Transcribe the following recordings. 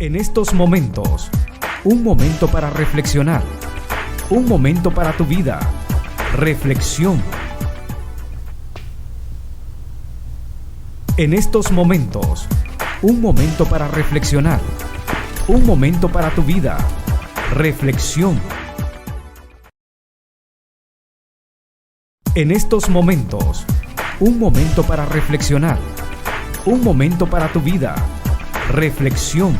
En estos momentos, un momento para reflexionar, un momento para tu vida. Reflexión. En estos momentos, un momento para reflexionar, un momento para tu vida. Reflexión. En estos momentos, un momento para reflexionar, un momento para tu vida. Reflexión.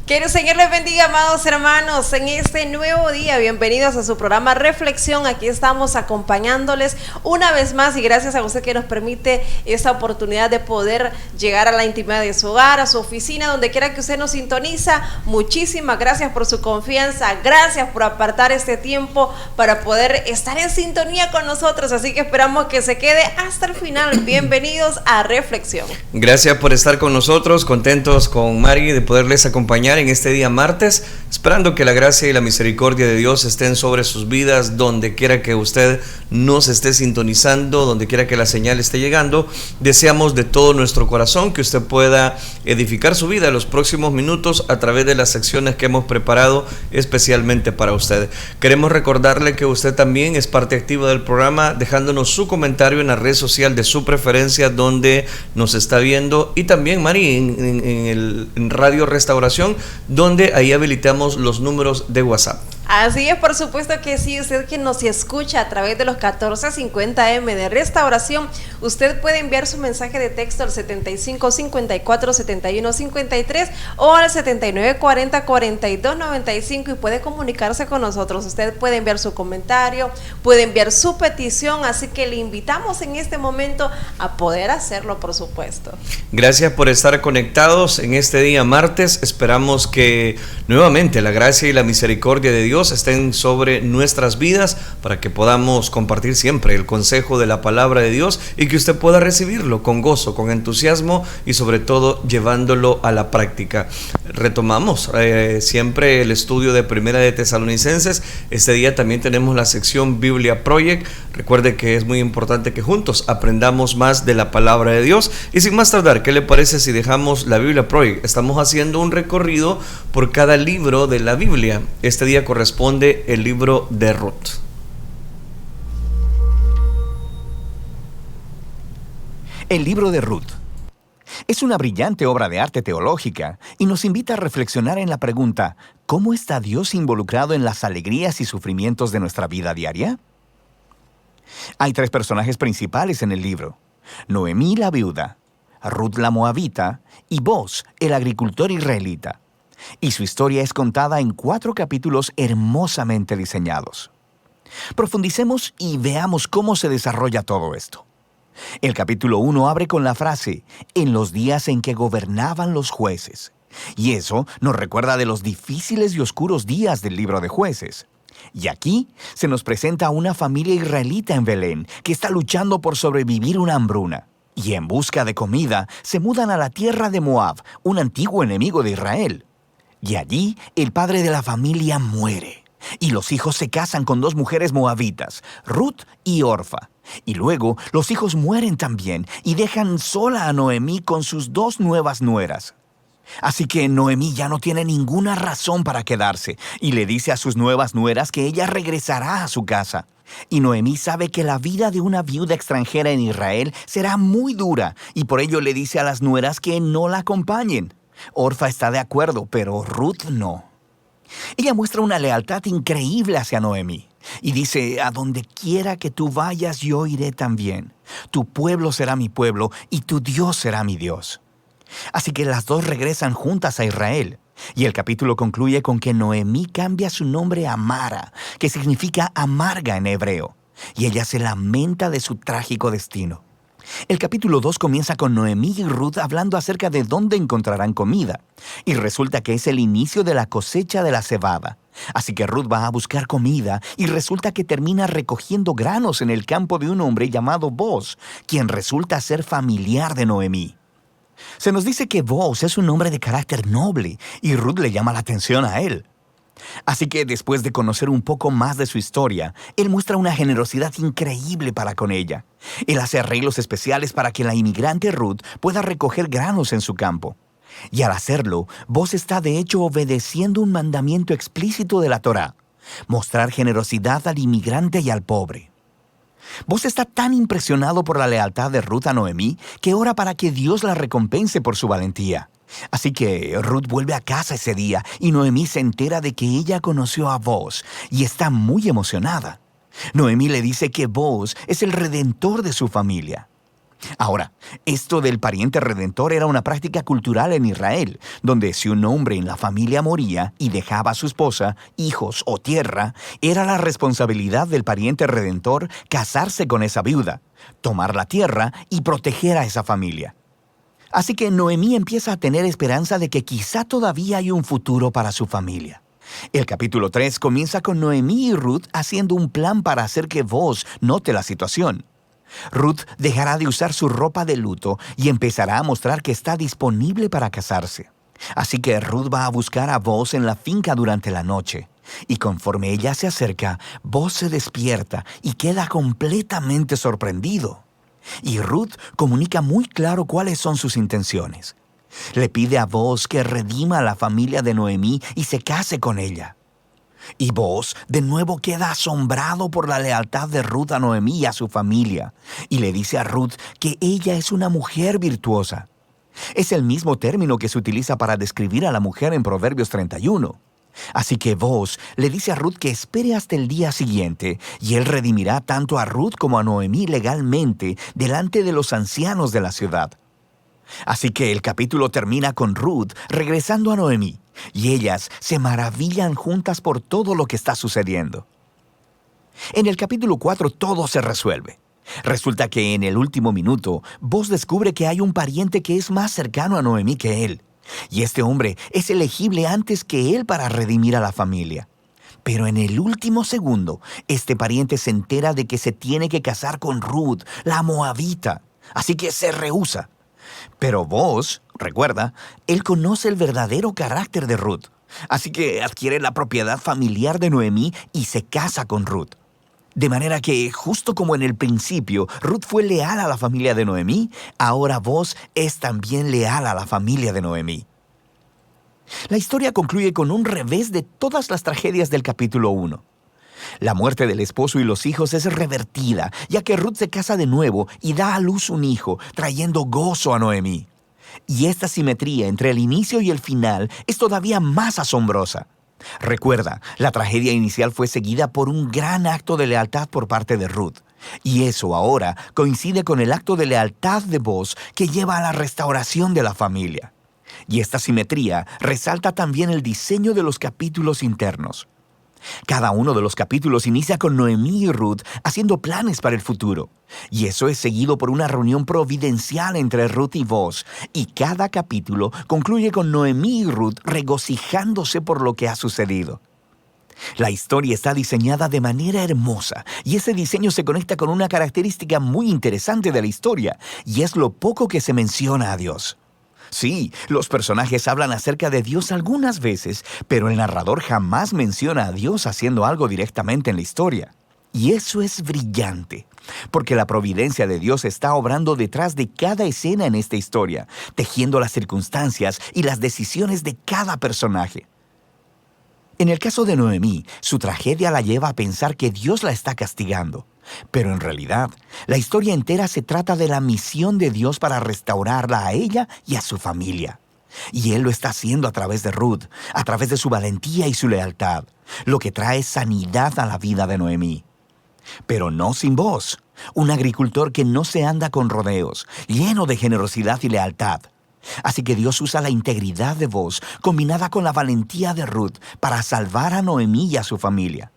Que el Señor les bendiga, amados hermanos, en este nuevo día. Bienvenidos a su programa Reflexión. Aquí estamos acompañándoles una vez más y gracias a usted que nos permite esta oportunidad de poder llegar a la intimidad de su hogar, a su oficina, donde quiera que usted nos sintoniza. Muchísimas gracias por su confianza, gracias por apartar este tiempo para poder estar en sintonía con nosotros, así que esperamos que se quede hasta el final. Bienvenidos a Reflexión. Gracias por estar con nosotros, contentos con Mari de poderles acompañar en este día martes, esperando que la gracia y la misericordia de Dios estén sobre sus vidas, donde quiera que usted nos esté sintonizando, donde quiera que la señal esté llegando. Deseamos de todo nuestro corazón que usted pueda edificar su vida en los próximos minutos a través de las secciones que hemos preparado especialmente para usted. Queremos recordarle que usted también es parte activa del programa, dejándonos su comentario en la red social de su preferencia donde nos está viendo, y también Mari en Radio Restauración, donde ahí habilitamos los números de WhatsApp. Así es, por supuesto que sí. Usted que nos escucha a través de los 1450M de Restauración, usted puede enviar su mensaje de texto al 75 54 71 53 o al 79 40 42 95 y puede comunicarse con nosotros. Usted puede enviar su comentario, puede enviar su petición, así que le invitamos en este momento a poder hacerlo, por supuesto. Gracias por estar conectados en este día martes. Esperamos que nuevamente la gracia y la misericordia de Dios estén sobre nuestras vidas para que podamos compartir siempre el consejo de la palabra de Dios y que usted pueda recibirlo con gozo, con entusiasmo y sobre todo llevándolo a la práctica. Retomamos siempre el estudio de Primera de Tesalonicenses. Este día también tenemos la sección Biblia Project. Recuerde que es muy importante que juntos aprendamos más de la palabra de Dios. Y sin más tardar, ¿qué le parece si dejamos la Biblia Project? Estamos haciendo un recorrido por cada libro de la Biblia. Este día corresponde el libro de Ruth. El libro de Ruth es una brillante obra de arte teológica y nos invita a reflexionar en la pregunta: ¿cómo está Dios involucrado en las alegrías y sufrimientos de nuestra vida diaria? Hay tres personajes principales en el libro: Noemí la viuda, Ruth la moabita y Boaz, el agricultor israelita. Y su historia es contada en 4 capítulos hermosamente diseñados. Profundicemos y veamos cómo se desarrolla todo esto. El capítulo 1 abre con la frase: en los días en que gobernaban los jueces. Y eso nos recuerda de los difíciles y oscuros días del libro de Jueces. Y aquí se nos presenta a una familia israelita en Belén que está luchando por sobrevivir una hambruna. Y en busca de comida se mudan a la tierra de Moab, un antiguo enemigo de Israel. Y allí el padre de la familia muere. Y los hijos se casan con 2 mujeres moabitas, Ruth y Orfa. Y luego los hijos mueren también y dejan sola a Noemí con sus 2 nuevas nueras. Así que Noemí ya no tiene ninguna razón para quedarse y le dice a sus nuevas nueras que ella regresará a su casa. Y Noemí sabe que la vida de una viuda extranjera en Israel será muy dura y por ello le dice a las nueras que no la acompañen. Orfa está de acuerdo, pero Ruth no. Ella muestra una lealtad increíble hacia Noemí y dice: a donde quiera que tú vayas, yo iré también. Tu pueblo será mi pueblo y tu Dios será mi Dios. Así que las 2 regresan juntas a Israel. Y el capítulo concluye con que Noemí cambia su nombre a Mara, que significa amarga en hebreo. Y ella se lamenta de su trágico destino. El capítulo 2 comienza con Noemí y Ruth hablando acerca de dónde encontrarán comida. Y resulta que es el inicio de la cosecha de la cebada. Así que Ruth va a buscar comida y resulta que termina recogiendo granos en el campo de un hombre llamado Boaz, quien resulta ser familiar de Noemí. Se nos dice que Boaz es un hombre de carácter noble y Ruth le llama la atención a él. Así que después de conocer un poco más de su historia, él muestra una generosidad increíble para con ella. Él hace arreglos especiales para que la inmigrante Ruth pueda recoger granos en su campo. Y al hacerlo, Boaz está de hecho obedeciendo un mandamiento explícito de la Torá: mostrar generosidad al inmigrante y al pobre. Boaz está tan impresionado por la lealtad de Ruth a Noemí que ora para que Dios la recompense por su valentía. Así que Ruth vuelve a casa ese día y Noemí se entera de que ella conoció a Boaz y está muy emocionada. Noemí le dice que Boaz es el redentor de su familia. Ahora, esto del pariente redentor era una práctica cultural en Israel, donde si un hombre en la familia moría y dejaba a su esposa, hijos o tierra, era la responsabilidad del pariente redentor casarse con esa viuda, tomar la tierra y proteger a esa familia. Así que Noemí empieza a tener esperanza de que quizá todavía hay un futuro para su familia. El capítulo 3 comienza con Noemí y Ruth haciendo un plan para hacer que Boaz note la situación. Ruth dejará de usar su ropa de luto y empezará a mostrar que está disponible para casarse. Así que Ruth va a buscar a Boaz en la finca durante la noche. Y conforme ella se acerca, Boaz se despierta y queda completamente sorprendido. Y Ruth comunica muy claro cuáles son sus intenciones. Le pide a Boaz que redima a la familia de Noemí y se case con ella. Y Boaz de nuevo queda asombrado por la lealtad de Ruth a Noemí y a su familia. Y le dice a Ruth que ella es una mujer virtuosa. Es el mismo término que se utiliza para describir a la mujer en Proverbios 31. Así que Boaz le dice a Ruth que espere hasta el día siguiente y él redimirá tanto a Ruth como a Noemí legalmente delante de los ancianos de la ciudad. Así que el capítulo termina con Ruth regresando a Noemí y ellas se maravillan juntas por todo lo que está sucediendo. En el capítulo 4 todo se resuelve. Resulta que en el último minuto, Boaz descubre que hay un pariente que es más cercano a Noemí que él. Y este hombre es elegible antes que él para redimir a la familia. Pero en el último segundo, este pariente se entera de que se tiene que casar con Ruth, la moabita. Así que se rehúsa. Pero Boaz, recuerda, él conoce el verdadero carácter de Ruth. Así que adquiere la propiedad familiar de Noemí y se casa con Ruth. De manera que, justo como en el principio, Ruth fue leal a la familia de Noemí, ahora Boaz es también leal a la familia de Noemí. La historia concluye con un revés de todas las tragedias del capítulo 1. La muerte del esposo y los hijos es revertida, ya que Ruth se casa de nuevo y da a luz un hijo, trayendo gozo a Noemí. Y esta simetría entre el inicio y el final es todavía más asombrosa. Recuerda, la tragedia inicial fue seguida por un gran acto de lealtad por parte de Ruth. Y eso ahora coincide con el acto de lealtad de Boaz que lleva a la restauración de la familia. Y esta simetría resalta también el diseño de los capítulos internos. Cada uno de los capítulos inicia con Noemí y Ruth haciendo planes para el futuro. Y eso es seguido por una reunión providencial entre Ruth y Boaz. Y cada capítulo concluye con Noemí y Ruth regocijándose por lo que ha sucedido. La historia está diseñada de manera hermosa y ese diseño se conecta con una característica muy interesante de la historia y es lo poco que se menciona a Dios. Sí, los personajes hablan acerca de Dios algunas veces, pero el narrador jamás menciona a Dios haciendo algo directamente en la historia. Y eso es brillante, porque la providencia de Dios está obrando detrás de cada escena en esta historia, tejiendo las circunstancias y las decisiones de cada personaje. En el caso de Noemí, su tragedia la lleva a pensar que Dios la está castigando. Pero en realidad, la historia entera se trata de la misión de Dios para restaurarla a ella y a su familia. Y Él lo está haciendo a través de Ruth, a través de su valentía y su lealtad, lo que trae sanidad a la vida de Noemí. Pero no sin Boaz, un agricultor que no se anda con rodeos, lleno de generosidad y lealtad. Así que Dios usa la integridad de Boaz combinada con la valentía de Ruth para salvar a Noemí y a su familia.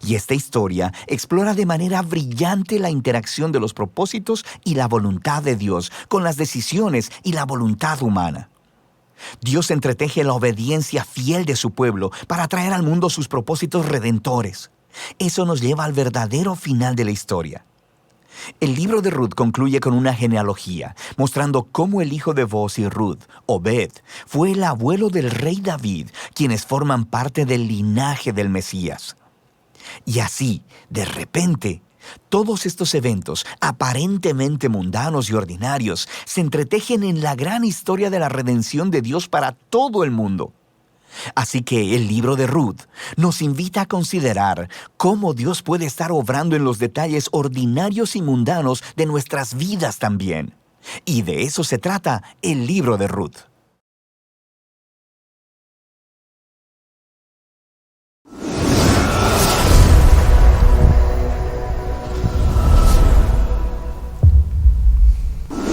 Y esta historia explora de manera brillante la interacción de los propósitos y la voluntad de Dios con las decisiones y la voluntad humana. Dios entreteje la obediencia fiel de su pueblo para traer al mundo sus propósitos redentores. Eso nos lleva al verdadero final de la historia. El libro de Ruth concluye con una genealogía, mostrando cómo el hijo de Booz y Ruth, Obed, fue el abuelo del rey David, quienes forman parte del linaje del Mesías. Y así, de repente, todos estos eventos, aparentemente mundanos y ordinarios, se entretejen en la gran historia de la redención de Dios para todo el mundo. Así que el libro de Ruth nos invita a considerar cómo Dios puede estar obrando en los detalles ordinarios y mundanos de nuestras vidas también. Y de eso se trata el libro de Ruth.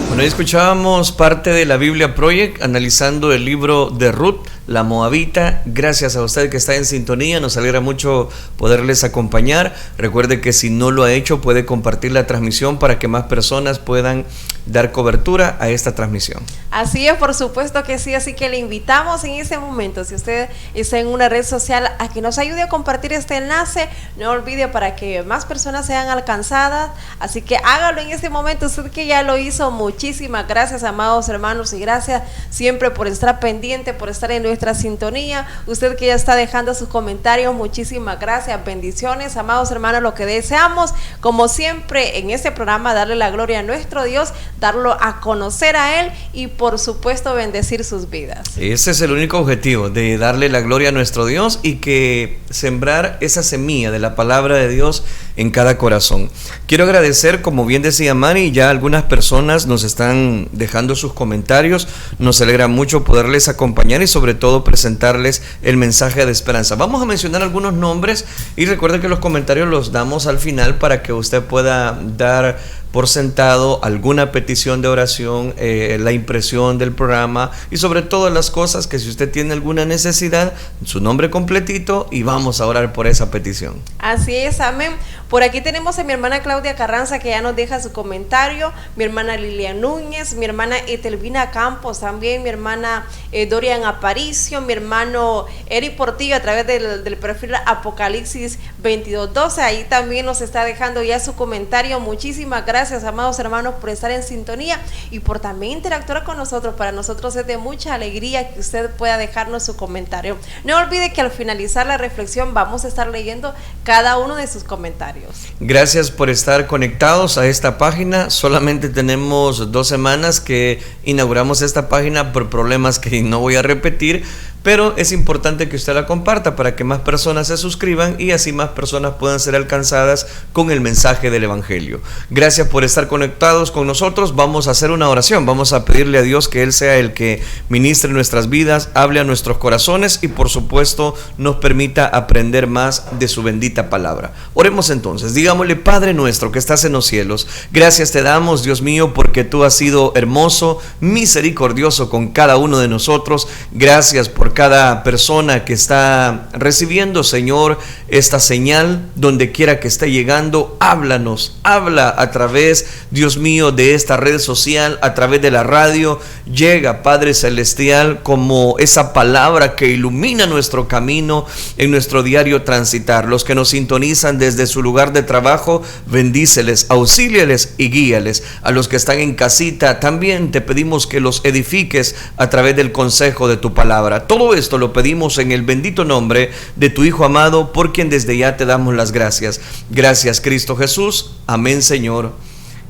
Bueno, ahí escuchábamos parte de la Biblia Project analizando el libro de Ruth, la Moabita. Gracias a usted que está en sintonía, nos alegra mucho poderles acompañar. Recuerde que si no lo ha hecho puede compartir la transmisión para que más personas puedan dar cobertura a esta transmisión. Así es, por supuesto que sí, así que le invitamos en ese momento, si usted está en una red social, a que nos ayude a compartir este enlace. No olvide, para que más personas sean alcanzadas, así que hágalo en este momento, usted que ya lo hizo. Muchísimas gracias, amados hermanos, y gracias siempre por estar pendiente, por estar en nuestra sintonía. Usted que ya está dejando sus comentarios, muchísimas gracias, bendiciones, amados hermanos. Lo que deseamos, como siempre en este programa, darle la gloria a nuestro Dios, darlo a conocer a Él y por supuesto bendecir sus vidas. Ese es el único objetivo, de darle la gloria a nuestro Dios y que sembrar esa semilla de la palabra de Dios en cada corazón. Quiero agradecer, como bien decía Mari, ya algunas personas nos están dejando sus comentarios. Nos alegra mucho poderles acompañar y sobre todo presentarles el mensaje de esperanza. Vamos a mencionar algunos nombres y recuerden que los comentarios los damos al final para que usted pueda dar por sentado alguna petición de oración, la impresión del programa y sobre todas las cosas que si usted tiene alguna necesidad, su nombre completito y vamos a orar por esa petición. Así es, amén. Por aquí tenemos a mi hermana Claudia Carranza, que ya nos deja su comentario, mi hermana Lilia Núñez, mi hermana Etelvina Campos también, mi hermana Dorian Aparicio, mi hermano Eri Portillo a través del perfil Apocalipsis 22:12, ahí también nos está dejando ya su comentario. Muchísimas gracias, amados hermanos, por estar en sintonía y por también interactuar con nosotros. Para nosotros es de mucha alegría que usted pueda dejarnos su comentario. No olvide que al finalizar la reflexión vamos a estar leyendo cada uno de sus comentarios. Gracias por estar conectados a esta página. Solamente tenemos 2 semanas que inauguramos esta página por problemas que no voy a repetir, pero es importante que usted la comparta para que más personas se suscriban y así más personas puedan ser alcanzadas con el mensaje del Evangelio. Gracias por estar conectados con nosotros. Vamos a hacer una oración, vamos a pedirle a Dios que Él sea el que ministre nuestras vidas, hable a nuestros corazones y por supuesto nos permita aprender más de su bendita palabra. Oremos entonces, digámosle: Padre nuestro que estás en los cielos, gracias te damos, Dios mío, porque tú has sido hermoso, misericordioso con cada uno de nosotros. Gracias por cada persona que está recibiendo, Señor, esta señal, donde quiera que esté llegando. Háblanos, habla a través, Dios mío, de esta red social, a través de la radio. Llega, Padre Celestial, como esa palabra que ilumina nuestro camino en nuestro diario transitar. Los que nos sintonizan desde su lugar de trabajo, bendíceles, auxíliales y guíales. A los que están en casita, también te pedimos que los edifiques a través del consejo de tu palabra. Todo esto lo pedimos en el bendito nombre de tu Hijo amado, por quien desde ya te damos las gracias. Gracias, Cristo Jesús. Amén, Señor,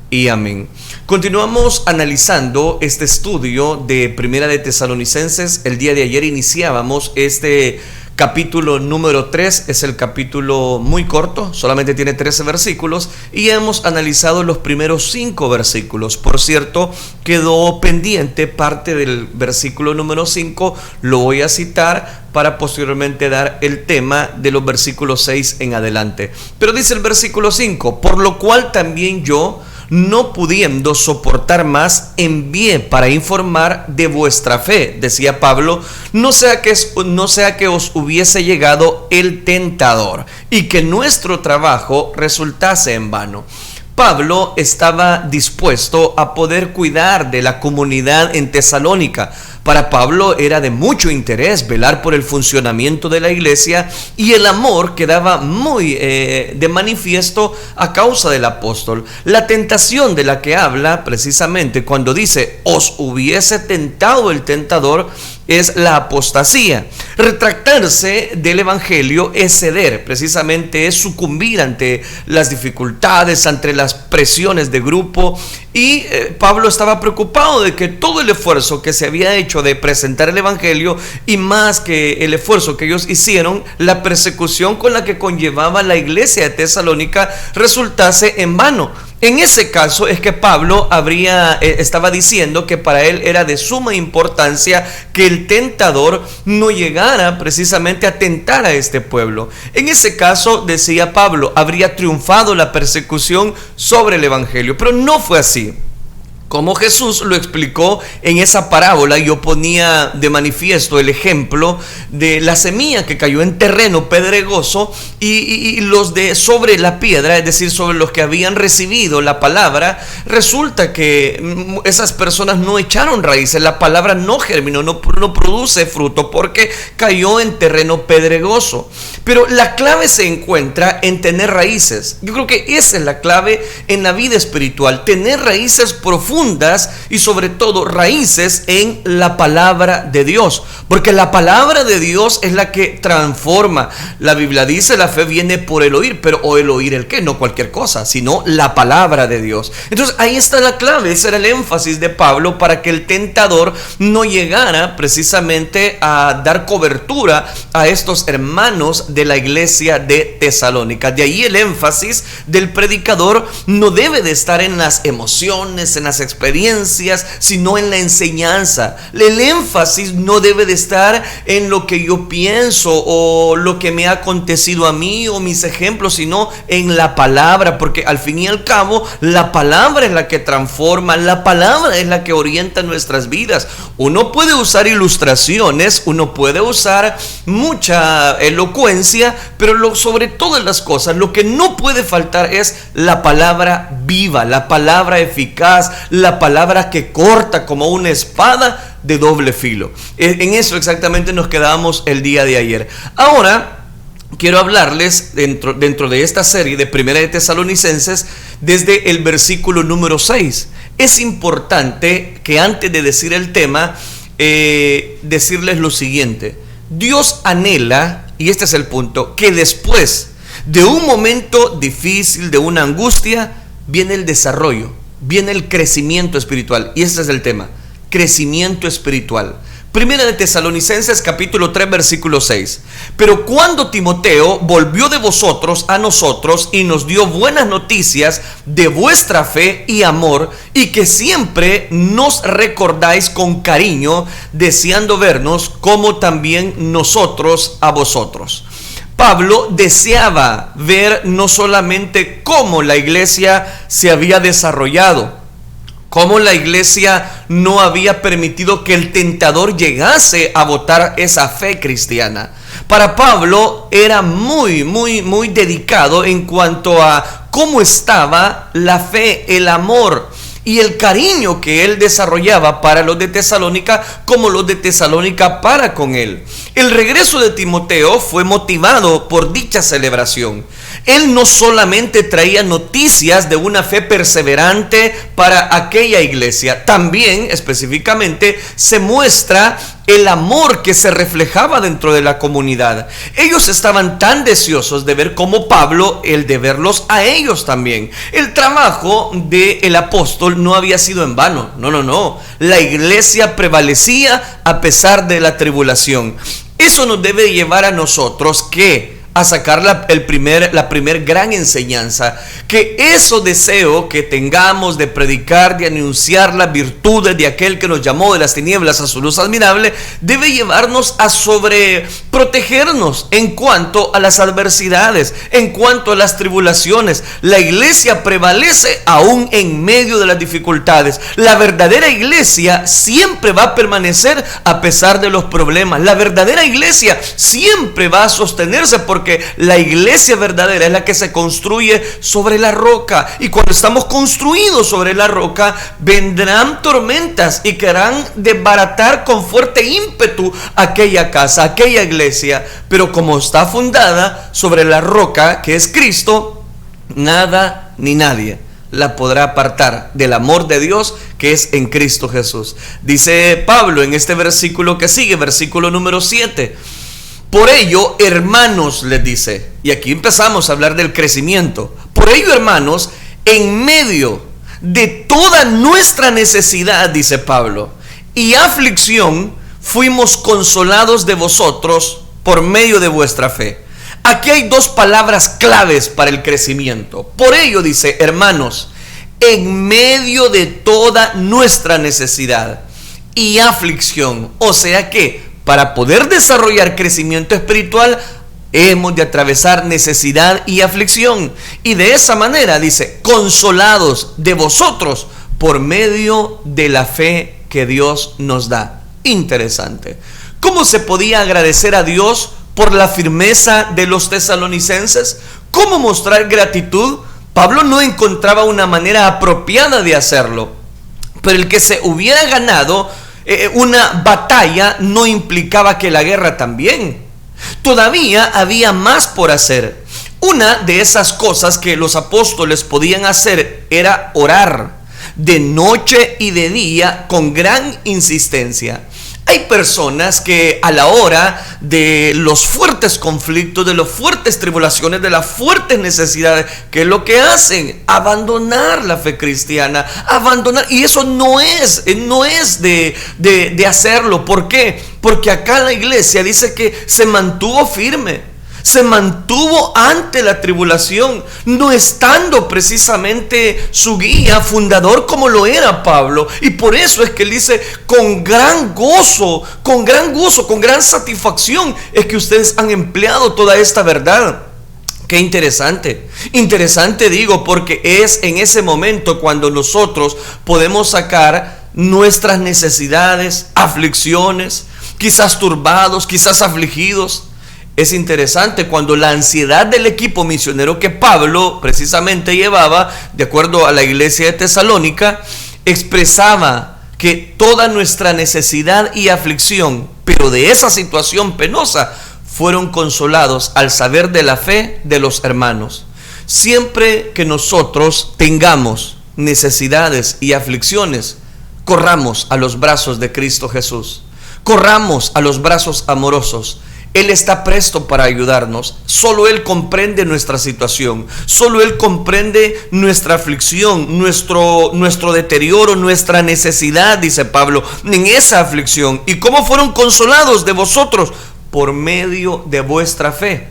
y amén. Continuamos analizando este estudio de Primera de Tesalonicenses. El día de ayer iniciábamos este capítulo número 3, es el capítulo muy corto, solamente tiene 13 versículos y hemos analizado los primeros 5 versículos. Por cierto, quedó pendiente parte del versículo número 5, lo voy a citar para posteriormente dar el tema de los versículos 6 en adelante. Pero dice el versículo 5: por lo cual también yo, no pudiendo soportar más, envié para informar de vuestra fe, decía Pablo, no sea que os hubiese llegado el tentador y que nuestro trabajo resultase en vano. Pablo estaba dispuesto a poder cuidar de la comunidad en Tesalónica. Para Pablo era de mucho interés velar por el funcionamiento de la iglesia, y el amor quedaba muy de manifiesto a causa del apóstol. La tentación de la que habla precisamente cuando dice os hubiese tentado el tentador es la apostasía. Retractarse del evangelio es ceder, precisamente es sucumbir ante las dificultades, ante las presiones de grupo. Y Pablo estaba preocupado de que todo el esfuerzo que se había hecho de presentar el evangelio, y más que el esfuerzo que ellos hicieron, la persecución con la que conllevaba la iglesia de Tesalónica resultase en vano. En ese caso es que Pablo estaba diciendo que para él era de suma importancia que el tentador no llegara precisamente a tentar a este pueblo. En ese caso, decía Pablo, habría triunfado la persecución sobre el evangelio, pero no fue así. Como Jesús lo explicó en esa parábola, yo ponía de manifiesto el ejemplo de la semilla que cayó en terreno pedregoso y los de sobre la piedra, es decir, sobre los que habían recibido la palabra. Resulta que esas personas no echaron raíces, la palabra no germinó, no produce fruto porque cayó en terreno pedregoso. Pero la clave se encuentra en tener raíces. Yo creo que esa es la clave en la vida espiritual, tener raíces profundas y sobre todo raíces en la palabra de Dios, porque la palabra de Dios es la que transforma. La Biblia dice la fe viene por el oír, pero o el oír el qué, no cualquier cosa, sino la palabra de Dios. Entonces ahí está la clave, ese era el énfasis de Pablo para que el tentador no llegara precisamente a dar cobertura a estos hermanos de la iglesia de Tesalónica. De ahí el énfasis del predicador no debe de estar en las emociones, en las experiencias, sino en la enseñanza. El énfasis no debe de estar en lo que yo pienso o lo que me ha acontecido a mí o mis ejemplos, sino en la palabra, porque al fin y al cabo la palabra es la que transforma, la palabra es la que orienta nuestras vidas. Uno puede usar ilustraciones, uno puede usar mucha elocuencia, pero sobre todas las cosas lo que no puede faltar es la palabra viva, la palabra eficaz, la palabra que corta como una espada de doble filo. En eso exactamente nos quedamos el día de ayer. Ahora quiero hablarles dentro de esta serie de Primera de Tesalonicenses desde el versículo número 6. Es importante que antes de decir el tema, decirles lo siguiente. Dios anhela, y este es el punto, que después de un momento difícil, de una angustia, viene el desarrollo, viene el crecimiento espiritual. Y este es el tema, crecimiento espiritual. Primera de Tesalonicenses capítulo 3 versículo 6. Pero cuando Timoteo volvió de vosotros a nosotros y nos dio buenas noticias de vuestra fe y amor, y que siempre nos recordáis con cariño, deseando vernos como también nosotros a vosotros. Pablo deseaba ver no solamente cómo la iglesia se había desarrollado, cómo la iglesia no había permitido que el tentador llegase a botar esa fe cristiana. Para Pablo era muy dedicado en cuanto a cómo estaba la fe, el amor y el cariño que él desarrollaba para los de Tesalónica, como los de Tesalónica para con él. El regreso de Timoteo fue motivado por dicha celebración. Él no solamente traía noticias de una fe perseverante para aquella iglesia, también específicamente se muestra el amor que se reflejaba dentro de la comunidad. Ellos estaban tan deseosos de ver como Pablo, el de verlos a ellos también. El trabajo del apóstol no había sido en vano, no. La iglesia prevalecía a pesar de la tribulación. Eso nos debe llevar a nosotros a sacar la primer gran enseñanza, que eso deseo que tengamos de predicar, de anunciar las virtudes de aquel que nos llamó de las tinieblas a su luz admirable, debe llevarnos a sobreprotegernos en cuanto a las adversidades, en cuanto a las tribulaciones. La iglesia prevalece aún en medio de las dificultades. La verdadera iglesia siempre va a permanecer a pesar de los problemas. La verdadera iglesia siempre va a sostenerse porque Porque la iglesia verdadera es la que se construye sobre la roca. Y cuando estamos construidos sobre la roca, vendrán tormentas y querrán desbaratar con fuerte ímpetu aquella casa, aquella iglesia. Pero como está fundada sobre la roca, que es Cristo, nada ni nadie la podrá apartar del amor de Dios que es en Cristo Jesús. Dice Pablo en este versículo que sigue, versículo número 7. Por ello, hermanos, les dice, y aquí empezamos a hablar del crecimiento. Por ello, hermanos, en medio de toda nuestra necesidad, dice Pablo, y aflicción, fuimos consolados de vosotros por medio de vuestra fe. Aquí hay dos palabras claves para el crecimiento. Por ello dice, hermanos, en medio de toda nuestra necesidad y aflicción. O sea que para poder desarrollar crecimiento espiritual hemos de atravesar necesidad y aflicción. Y de esa manera dice, consolados de vosotros por medio de la fe que Dios nos da. Interesante. ¿Cómo se podía agradecer a Dios por la firmeza de los tesalonicenses? ¿Cómo mostrar gratitud? Pablo no encontraba una manera apropiada de hacerlo, pero el que se hubiera ganado una batalla no implicaba que la guerra también. Todavía había más por hacer. Una de esas cosas que los apóstoles podían hacer era orar de noche y de día con gran insistencia. Hay personas que a la hora de los fuertes conflictos, de las fuertes tribulaciones, de las fuertes necesidades, ¿qué es lo que hacen? Abandonar la fe cristiana, abandonar. Y eso no es de hacerlo. ¿Por qué? Porque acá la iglesia dice que se mantuvo firme. Se mantuvo ante la tribulación, no estando precisamente su guía fundador como lo era Pablo. Y por eso es que él dice, con gran gozo, con gran satisfacción, es que ustedes han empleado toda esta verdad. Qué interesante. Interesante digo, porque es en ese momento cuando nosotros podemos sacar nuestras necesidades, aflicciones, quizás turbados, quizás afligidos. Es interesante cuando la ansiedad del equipo misionero que Pablo precisamente llevaba, de acuerdo a la iglesia de Tesalónica, expresaba que toda nuestra necesidad y aflicción, pero de esa situación penosa, fueron consolados al saber de la fe de los hermanos. Siempre que nosotros tengamos necesidades y aflicciones, corramos a los brazos de Cristo Jesús, corramos a los brazos amorosos. Él está presto para ayudarnos. Solo Él comprende nuestra situación. Solo Él comprende nuestra aflicción, nuestro deterioro, nuestra necesidad, dice Pablo, en esa aflicción. ¿Y cómo fueron consolados de vosotros? Por medio de vuestra fe.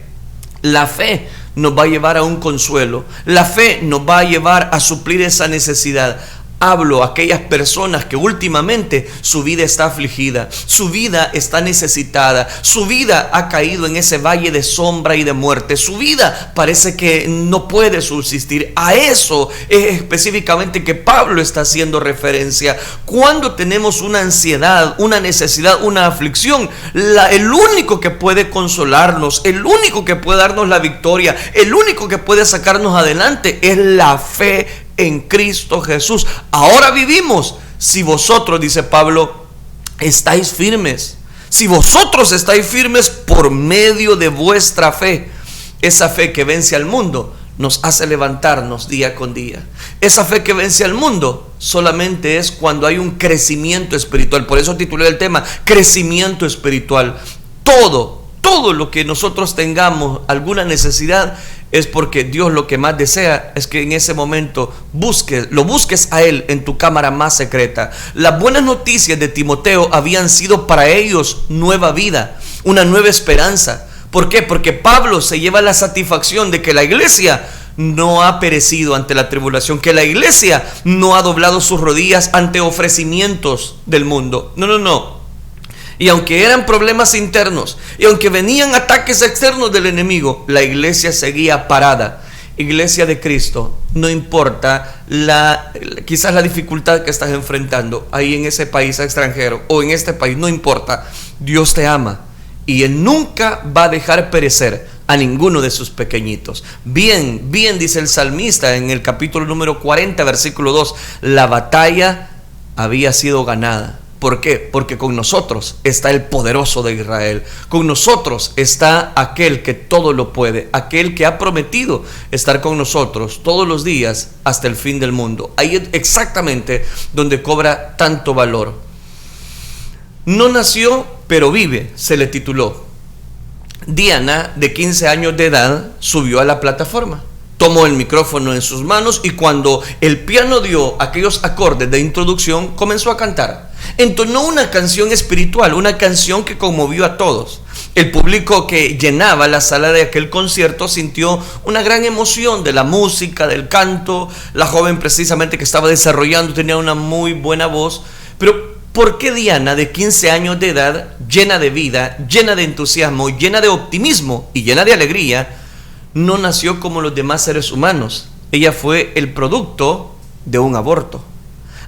La fe nos va a llevar a un consuelo. La fe nos va a llevar a suplir esa necesidad. Hablo a aquellas personas que últimamente su vida está afligida, su vida está necesitada, su vida ha caído en ese valle de sombra y de muerte, su vida parece que no puede subsistir. A eso es específicamente que Pablo está haciendo referencia. Cuando tenemos una ansiedad, una necesidad, una aflicción, el único que puede consolarnos, el único que puede darnos la victoria, el único que puede sacarnos adelante es la fe en Cristo Jesús. Ahora vivimos, si vosotros, dice Pablo, estáis firmes. Si vosotros estáis firmes por medio de vuestra fe. Esa fe que vence al mundo nos hace levantarnos día con día. Esa fe que vence al mundo solamente es cuando hay un crecimiento espiritual. Por eso titulé el tema, crecimiento espiritual. Todo lo que nosotros tengamos alguna necesidad, es porque Dios lo que más desea es que en ese momento lo busques a Él en tu cámara más secreta. Las buenas noticias de Timoteo habían sido para ellos nueva vida, una nueva esperanza. ¿Por qué? Porque Pablo se lleva la satisfacción de que la iglesia no ha perecido ante la tribulación, que la iglesia no ha doblado sus rodillas ante ofrecimientos del mundo. No. Y aunque eran problemas internos, y aunque venían ataques externos del enemigo, la iglesia seguía parada. Iglesia de Cristo, no importa quizás la dificultad que estás enfrentando ahí en ese país extranjero o en este país, no importa. Dios te ama y Él nunca va a dejar perecer a ninguno de sus pequeñitos. Bien, bien, dice el salmista en el capítulo número 40, versículo 2, la batalla había sido ganada. ¿Por qué? Porque con nosotros está el poderoso de Israel. Con nosotros está aquel que todo lo puede, aquel que ha prometido estar con nosotros todos los días hasta el fin del mundo. Ahí es exactamente donde cobra tanto valor. No nació, pero vive, se le tituló. Diana, de 15 años de edad, subió a la plataforma. Tomó el micrófono en sus manos y cuando el piano dio aquellos acordes de introducción, comenzó a cantar. Entonó una canción espiritual, una canción que conmovió a todos. El público que llenaba la sala de aquel concierto sintió una gran emoción de la música, del canto. La joven precisamente que estaba desarrollando tenía una muy buena voz. Pero ¿por qué Diana, de 15 años de edad, llena de vida, llena de entusiasmo, llena de optimismo y llena de alegría, no nació como los demás seres humanos? Ella fue el producto de un aborto.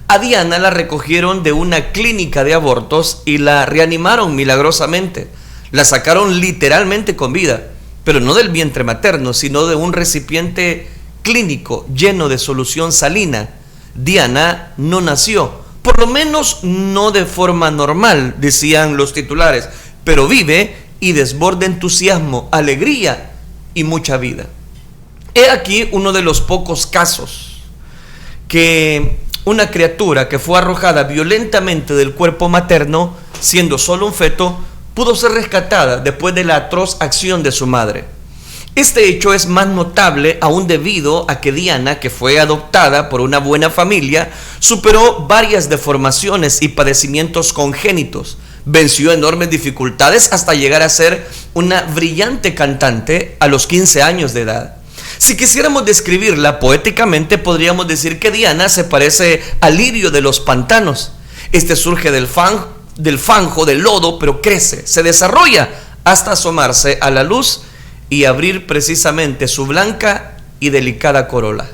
A Diana la recogieron de una clínica de abortos y la reanimaron milagrosamente. La sacaron literalmente con vida, pero no del vientre materno, sino de un recipiente clínico lleno de solución salina. Diana no nació, por lo menos no de forma normal, decían los titulares, pero vive y desborda entusiasmo, alegría y mucha vida. He aquí uno de los pocos casos que una criatura que fue arrojada violentamente del cuerpo materno, siendo solo un feto, pudo ser rescatada después de la atroz acción de su madre. Este hecho es más notable aún debido a que Diana, que fue adoptada por una buena familia, superó varias deformaciones y padecimientos congénitos, venció enormes dificultades hasta llegar a ser una brillante cantante a los 15 años de edad. Si quisiéramos describirla poéticamente, podríamos decir que Diana se parece al lirio de los pantanos. Este surge del fango, del lodo, pero crece, se desarrolla hasta asomarse a la luz y abrir precisamente su blanca y delicada corola.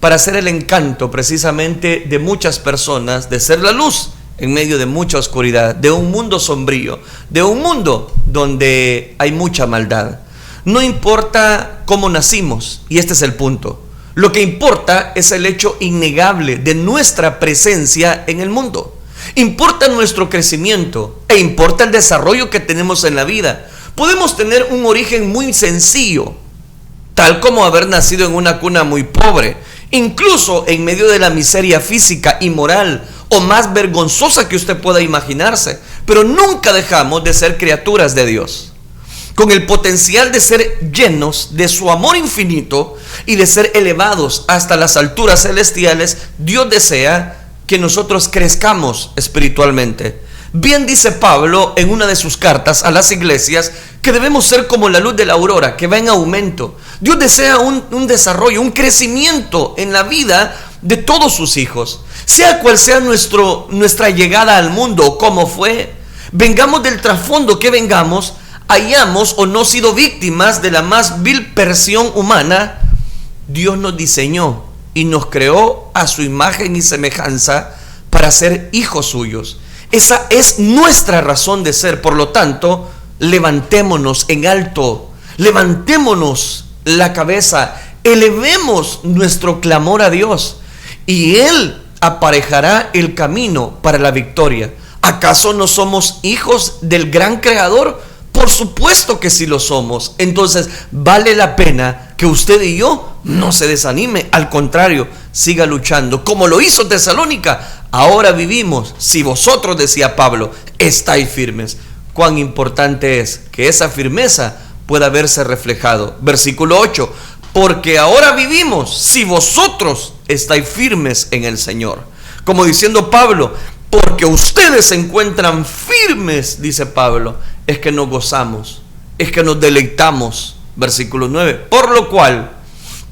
Para ser el encanto precisamente de muchas personas, de ser la luz en medio de mucha oscuridad, de un mundo sombrío, de un mundo donde hay mucha maldad. No importa cómo nacimos, y este es el punto. Lo que importa es el hecho innegable de nuestra presencia en el mundo. Importa nuestro crecimiento e importa el desarrollo que tenemos en la vida. Podemos tener un origen muy sencillo, tal como haber nacido en una cuna muy pobre, incluso en medio de la miseria física y moral o más vergonzosa que usted pueda imaginarse, pero nunca dejamos de ser criaturas de Dios, con el potencial de ser llenos de su amor infinito y de ser elevados hasta las alturas celestiales. Dios desea que nosotros crezcamos espiritualmente. Bien dice Pablo en una de sus cartas a las iglesias que debemos ser como la luz de la aurora, que va en aumento. Dios desea un desarrollo, un crecimiento en la vida de todos sus hijos. Sea cual sea nuestra llegada al mundo o cómo fue, vengamos del trasfondo que vengamos, hayamos o no sido víctimas de la más vil presión humana, Dios nos diseñó y nos creó a su imagen y semejanza para ser hijos suyos. Esa es nuestra razón de ser. Por lo tanto, levantémonos en alto, levantémonos la cabeza, elevemos nuestro clamor a Dios y Él aparejará el camino para la victoria. ¿Acaso no somos hijos del gran Creador? Por supuesto que sí lo somos. Entonces vale la pena que usted y yo no se desanime, al contrario, siga luchando como lo hizo Tesalónica. Ahora vivimos, si vosotros, decía Pablo, estáis firmes. Cuán importante es que esa firmeza pueda verse reflejado. Versículo 8, porque ahora vivimos si vosotros estáis firmes en el Señor. Como diciendo Pablo, porque ustedes se encuentran firmes, dice Pablo, es que nos gozamos, es que nos deleitamos. Versículo 9, por lo cual,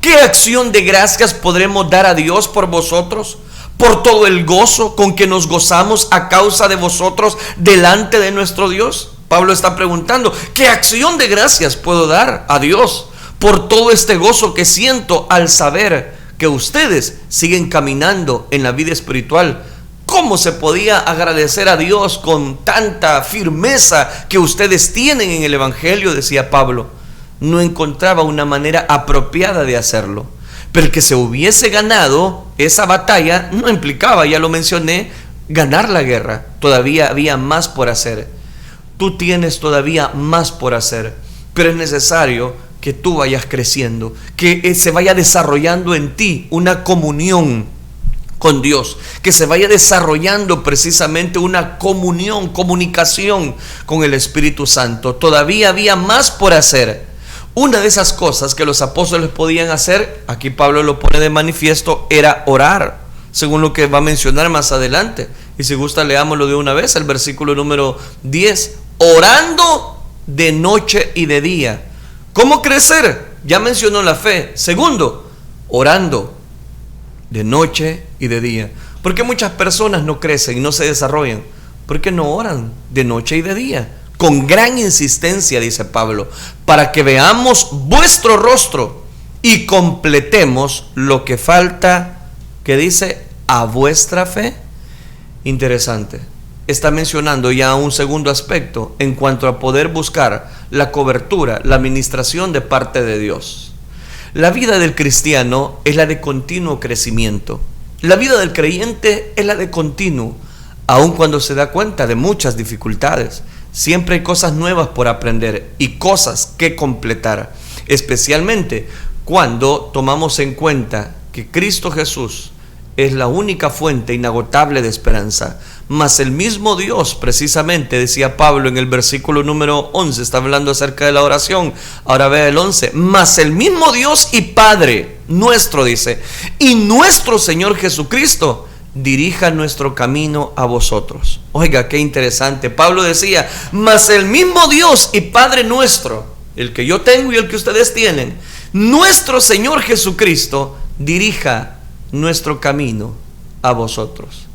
¿qué acción de gracias podremos dar a Dios por vosotros? Por todo el gozo con que nos gozamos a causa de vosotros delante de nuestro Dios. Pablo está preguntando, ¿qué acción de gracias puedo dar a Dios por todo este gozo que siento al saber que ustedes siguen caminando en la vida espiritual? ¿Cómo se podía agradecer a Dios con tanta firmeza que ustedes tienen en el Evangelio? Decía Pablo. no encontraba una manera apropiada de hacerlo. Pero el que se hubiese ganado esa batalla no implicaba, ya lo mencioné, ganar la guerra. Todavía había más por hacer. Tú tienes todavía más por hacer, pero es necesario que tú vayas creciendo, que se vaya desarrollando en ti una comunión con Dios, que se vaya desarrollando precisamente una comunicación con el Espíritu Santo. Todavía había más por hacer. Una de esas cosas que los apóstoles podían hacer, aquí Pablo lo pone de manifiesto, era orar, según lo que va a mencionar más adelante. Y si gusta, leámoslo de una vez, el versículo número 10. Orando de noche y de día. ¿Cómo crecer? Ya mencionó la fe. Segundo, orando de noche y de día. ¿Por qué muchas personas no crecen y no se desarrollan? Porque no oran de noche y de día. Con gran insistencia, dice Pablo, para que veamos vuestro rostro y completemos lo que falta, que dice, a vuestra fe. Interesante. Está mencionando ya un segundo aspecto en cuanto a poder buscar la cobertura, la administración de parte de Dios. La vida del cristiano es la de continuo crecimiento. La vida del creyente es la de continuo, aun cuando se da cuenta de muchas dificultades. Siempre hay cosas nuevas por aprender y cosas que completar, especialmente cuando tomamos en cuenta que Cristo Jesús es la única fuente inagotable de esperanza. Mas el mismo Dios, precisamente, decía Pablo en el versículo número 11, está hablando acerca de la oración. Ahora vea el 11. Mas el mismo Dios y Padre nuestro, dice, y nuestro Señor Jesucristo, dirija nuestro camino a vosotros. Oiga, qué interesante. Pablo decía, mas el mismo Dios y Padre nuestro, el que yo tengo y el que ustedes tienen, nuestro Señor Jesucristo, dirija nuestro camino a vosotros.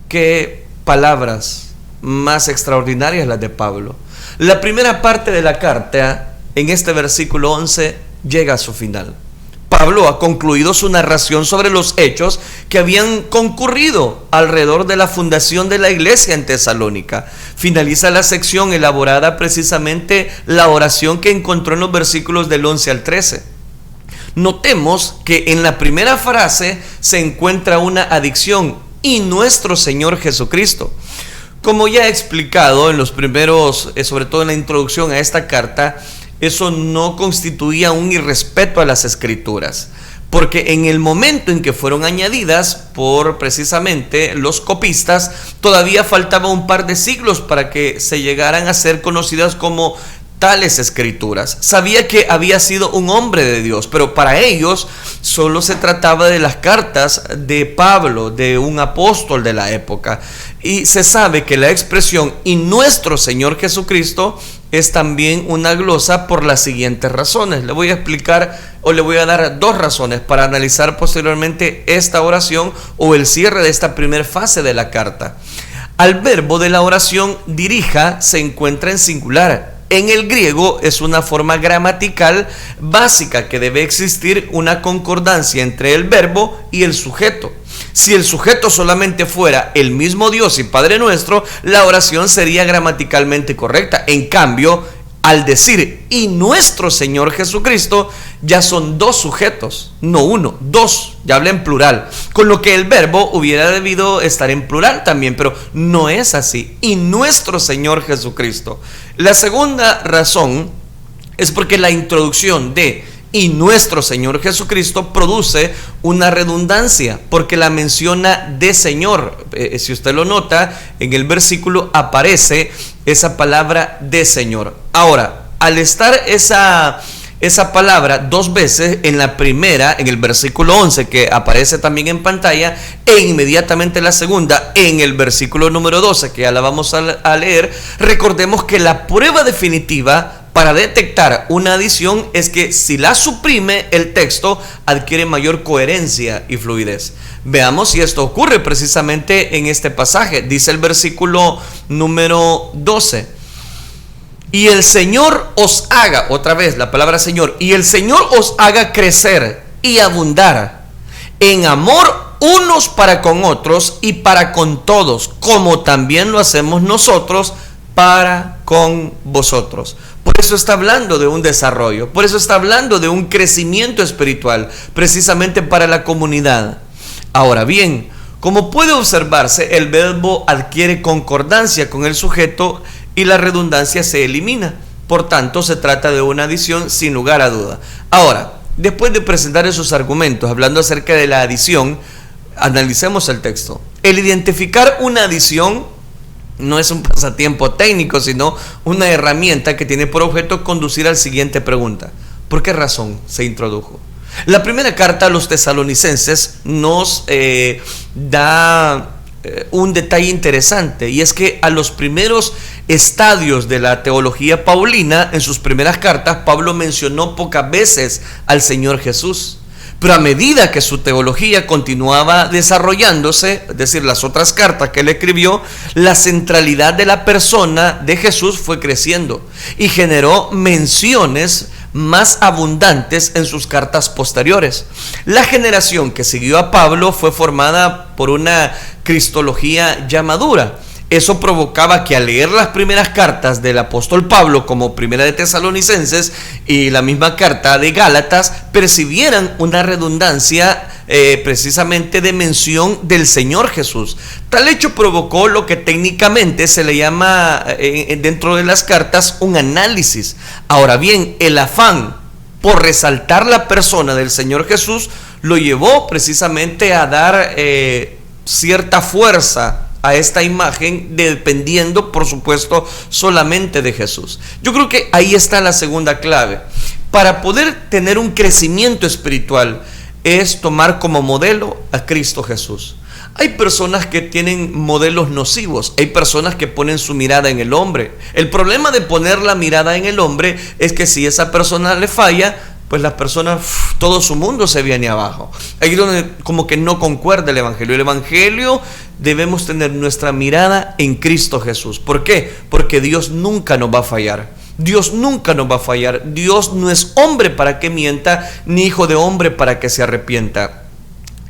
Qué palabras más extraordinarias las de Pablo. La primera parte de la carta, en este versículo 11, llega a su final. Pablo ha concluido su narración sobre los hechos que habían concurrido alrededor de la fundación de la iglesia en Tesalónica. Finaliza la sección elaborada precisamente la oración que encontró en los versículos del 11 al 13. Notemos que en la primera frase se encuentra una adicción, y nuestro Señor Jesucristo. Como ya he explicado en los primeros, sobre todo en la introducción a esta carta, eso no constituía un irrespeto a las Escrituras, porque en el momento en que fueron añadidas por precisamente los copistas, todavía faltaba un par de siglos para que se llegaran a ser conocidas como tales escrituras. Sabía que había sido un hombre de Dios, pero para ellos solo se trataba de las cartas de Pablo, de un apóstol de la época. Y se sabe que la expresión y nuestro Señor Jesucristo es también una glosa por las siguientes razones. Le voy a explicar o le voy a dar dos razones para analizar posteriormente esta oración o el cierre de esta primera fase de la carta. Al verbo de la oración dirija se encuentra en singular. En el griego es una forma gramatical básica que debe existir una concordancia entre el verbo y el sujeto. Si el sujeto solamente fuera el mismo Dios y Padre nuestro, la oración sería gramaticalmente correcta. En cambio, al decir y nuestro Señor Jesucristo, ya son dos sujetos, no uno, dos, ya habla en plural, con lo que el verbo hubiera debido estar en plural también, pero no es así. Y nuestro Señor Jesucristo. La segunda razón es porque la introducción de y nuestro Señor Jesucristo produce una redundancia, porque la menciona de Señor. Si usted lo nota, en el versículo aparece esa palabra de Señor. Ahora, al estar esa palabra dos veces, en la primera, en el versículo 11, que aparece también en pantalla, e inmediatamente la segunda, en el versículo número 12, que ya la vamos a leer, recordemos que la prueba definitiva para detectar una adición es que si la suprime, el texto adquiere mayor coherencia y fluidez. Veamos si esto ocurre precisamente en este pasaje. Dice el versículo número 12: y el Señor os haga, otra vez la palabra Señor, y el Señor os haga crecer y abundar en amor unos para con otros y para con todos, como también lo hacemos nosotros para con vosotros. Por eso está hablando de un desarrollo, por eso está hablando de un crecimiento espiritual, precisamente para la comunidad. Ahora bien, como puede observarse, el verbo adquiere concordancia con el sujeto y la redundancia se elimina. Por tanto, se trata de una adición sin lugar a duda. Ahora, después de presentar esos argumentos, hablando acerca de la adición, analicemos el texto. El identificar una adición no es un pasatiempo técnico, sino una herramienta que tiene por objeto conducir a la siguiente pregunta: ¿por qué razón se introdujo? La primera carta a los tesalonicenses nos da un detalle interesante, y es que a los primeros estadios de la teología paulina, en sus primeras cartas, Pablo mencionó pocas veces al Señor Jesús. Pero a medida que su teología continuaba desarrollándose, es decir, las otras cartas que él escribió, la centralidad de la persona de Jesús fue creciendo y generó menciones más abundantes en sus cartas posteriores. La generación que siguió a Pablo fue formada por una cristología ya madura. Eso provocaba que al leer las primeras cartas del apóstol Pablo, como primera de Tesalonicenses y la misma carta de Gálatas, percibieran una redundancia precisamente de mención del Señor Jesús. Tal hecho provocó lo que técnicamente se le llama dentro de las cartas un análisis. Ahora bien, el afán por resaltar la persona del Señor Jesús lo llevó precisamente a dar cierta fuerza a esta imagen, dependiendo, por supuesto, solamente de Jesús. Yo creo que ahí está la segunda clave. Para poder tener un crecimiento espiritual es tomar como modelo a Cristo Jesús. Hay personas que tienen modelos nocivos, hay personas que ponen su mirada en el hombre. El problema de poner la mirada en el hombre es que si esa persona le falla, pues las personas, todo su mundo se viene abajo. Ahí es donde como que no concuerda el Evangelio. El Evangelio debemos tener nuestra mirada en Cristo Jesús. ¿Por qué? Porque Dios nunca nos va a fallar. Dios nunca nos va a fallar. Dios no es hombre para que mienta, ni hijo de hombre para que se arrepienta.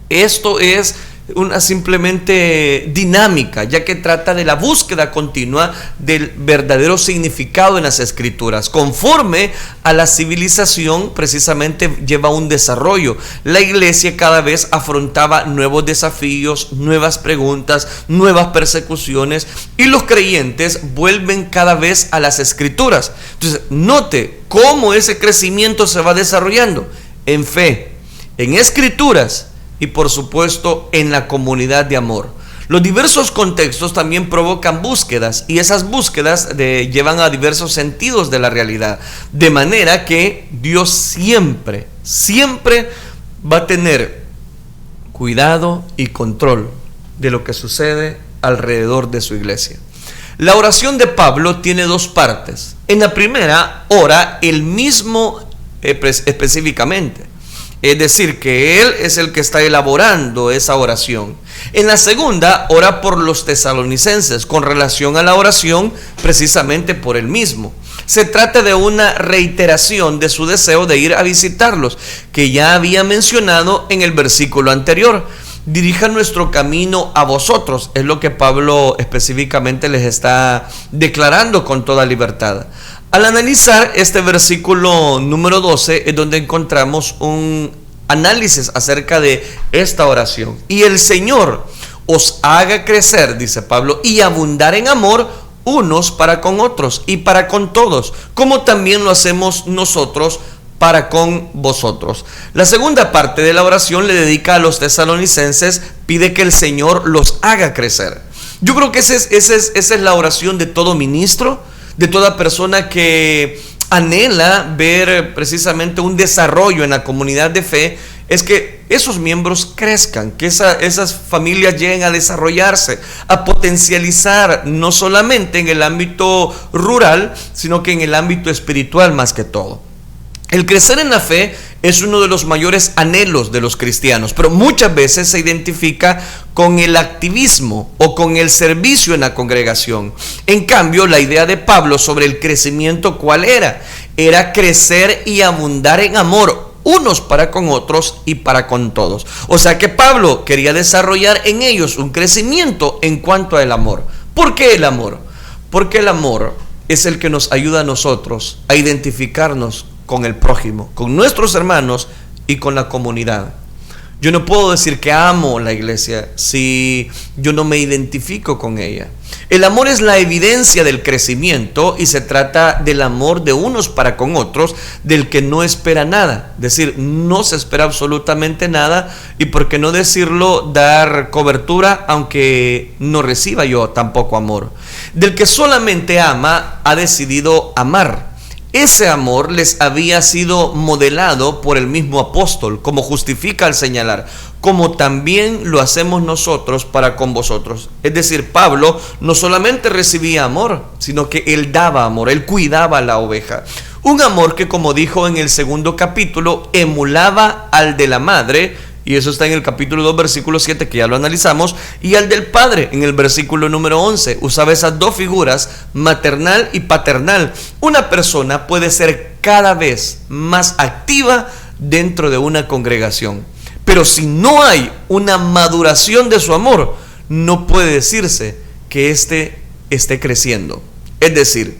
Esto es una simplemente dinámica, ya que trata de la búsqueda continua del verdadero significado en las Escrituras. Conforme a la civilización, precisamente lleva un desarrollo. La iglesia cada vez afrontaba nuevos desafíos, nuevas preguntas, nuevas persecuciones, y los creyentes vuelven cada vez a las Escrituras. Entonces, note cómo ese crecimiento se va desarrollando en fe, en Escrituras, y por supuesto en la comunidad de amor. Los diversos contextos también provocan búsquedas, y esas búsquedas llevan a diversos sentidos de la realidad, de manera que Dios siempre va a tener cuidado y control de lo que sucede alrededor de su iglesia. La oración de Pablo tiene dos partes. En la primera, ora él mismo específicamente. Es decir, que él es el que está elaborando esa oración. En la segunda, ora por los tesalonicenses con relación a la oración precisamente por él mismo. Se trata de una reiteración de su deseo de ir a visitarlos, que ya había mencionado en el versículo anterior. Dirija nuestro camino a vosotros, es lo que Pablo específicamente les está declarando con toda libertad. Al analizar este versículo número 12 es donde encontramos un análisis acerca de esta oración. Y el Señor os haga crecer, dice Pablo, y abundar en amor unos para con otros y para con todos, como también lo hacemos nosotros para con vosotros. La segunda parte de la oración le dedica a los tesalonicenses, pide que el Señor los haga crecer. Yo creo que esa es la oración de todo ministro, de toda persona que anhela ver precisamente un desarrollo en la comunidad de fe, es que esos miembros crezcan, que esas familias lleguen a desarrollarse, a potencializar, no solamente en el ámbito rural, sino que en el ámbito espiritual más que todo. El crecer en la fe es uno de los mayores anhelos de los cristianos, pero muchas veces se identifica con el activismo o con el servicio en la congregación. En cambio, la idea de Pablo sobre el crecimiento, ¿cuál era? Era crecer y abundar en amor, unos para con otros y para con todos. O sea que Pablo quería desarrollar en ellos un crecimiento en cuanto al amor. ¿Por qué el amor? Porque el amor es el que nos ayuda a nosotros a identificarnos con el prójimo, con nuestros hermanos y con la comunidad. Yo no puedo decir que amo la iglesia si yo no me identifico con ella. El amor es la evidencia del crecimiento y se trata del amor de unos para con otros, del que no espera nada. Es decir, no se espera absolutamente nada, y por qué no decirlo, dar cobertura aunque no reciba yo tampoco amor. Del que solamente ama, ha decidido amar. Ese amor les había sido modelado por el mismo apóstol, como justifica al señalar, como también lo hacemos nosotros para con vosotros. Es decir, Pablo no solamente recibía amor, sino que él daba amor, él cuidaba a la oveja. Un amor que, como dijo en el segundo capítulo, emulaba al de la madre, y eso está en el capítulo 2, versículo 7, que ya lo analizamos, y al del padre, en el versículo número 11. Usaba esas dos figuras, maternal y paternal. Una persona puede ser cada vez más activa dentro de una congregación, pero si no hay una maduración de su amor, no puede decirse que éste esté creciendo. Es decir,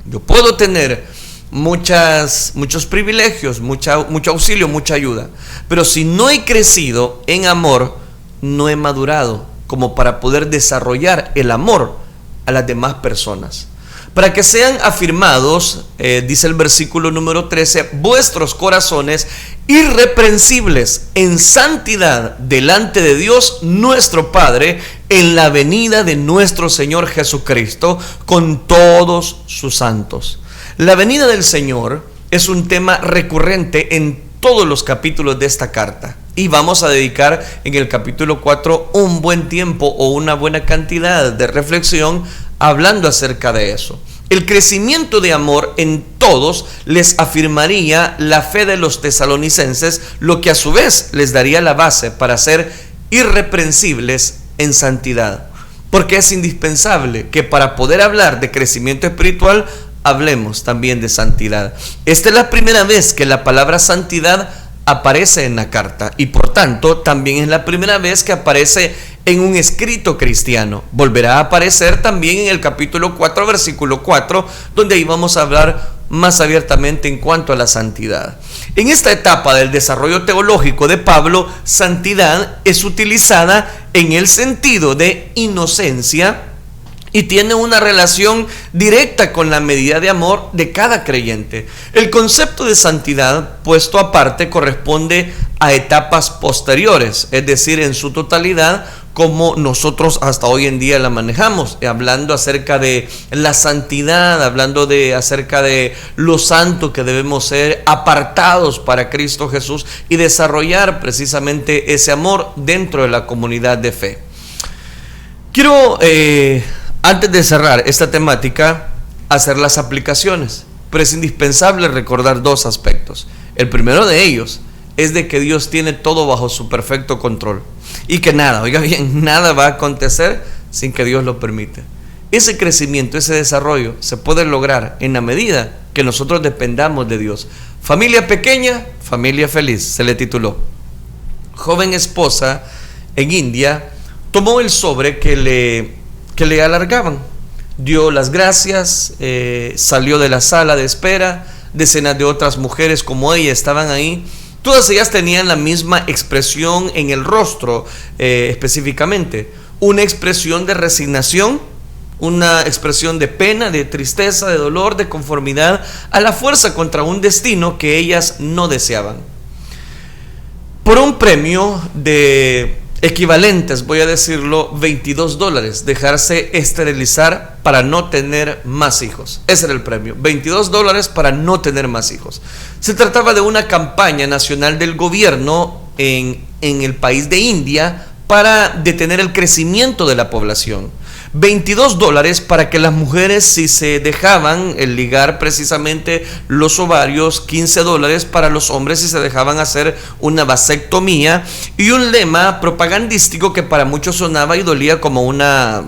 yo puedo tener muchos privilegios, mucho auxilio, mucha ayuda, pero si no he crecido en amor, no he madurado como para poder desarrollar el amor a las demás personas. Para que sean afirmados, dice el versículo número 13, vuestros corazones irreprensibles en santidad delante de Dios nuestro Padre, en la venida de nuestro Señor Jesucristo con todos sus santos. La venida del Señor es un tema recurrente en todos los capítulos de esta carta, y vamos a dedicar en el capítulo 4 un buen tiempo o una buena cantidad de reflexión hablando acerca de eso. El crecimiento de amor en todos les afirmaría la fe de los tesalonicenses, lo que a su vez les daría la base para ser irreprensibles en santidad, porque es indispensable que para poder hablar de crecimiento espiritual hablemos también de santidad. Esta es la primera vez que la palabra santidad aparece en la carta, y por tanto también es la primera vez que aparece en un escrito cristiano. Volverá a aparecer también en el capítulo 4, versículo 4, donde ahí vamos a hablar más abiertamente en cuanto a la santidad. En esta etapa del desarrollo teológico de Pablo, santidad es utilizada en el sentido de inocencia y tiene una relación directa con la medida de amor de cada creyente. El concepto de santidad, puesto aparte, corresponde a etapas posteriores, es decir, en su totalidad, como nosotros hasta hoy en día la manejamos, hablando acerca de la santidad, hablando acerca de lo santo que debemos ser, apartados para Cristo Jesús, y desarrollar precisamente ese amor dentro de la comunidad de fe. Quiero, antes de cerrar esta temática, hacer las aplicaciones, pero es indispensable recordar dos aspectos. El primero de ellos es de que Dios tiene todo bajo su perfecto control, y que nada, oiga bien, nada va a acontecer sin que Dios lo permita. Ese crecimiento, ese desarrollo se puede lograr en la medida que nosotros dependamos de Dios. Familia pequeña, familia feliz, se le tituló. Joven esposa en India tomó el sobre que le alargaban, dio las gracias, salió de la sala de espera. Decenas de otras mujeres como ella estaban ahí. Todas ellas tenían la misma expresión en el rostro, específicamente una expresión de resignación, una expresión de pena, de tristeza, de dolor, de conformidad a la fuerza contra un destino que ellas no deseaban. Por un premio de equivalentes, voy a decirlo, $22, dejarse esterilizar para no tener más hijos. Ese era el premio, $22 para no tener más hijos. Se trataba de una campaña nacional del gobierno en el país de India para detener el crecimiento de la población. $22 para que las mujeres, si se dejaban ligar precisamente los ovarios, $15 para los hombres si se dejaban hacer una vasectomía, y un lema propagandístico que para muchos sonaba y dolía como una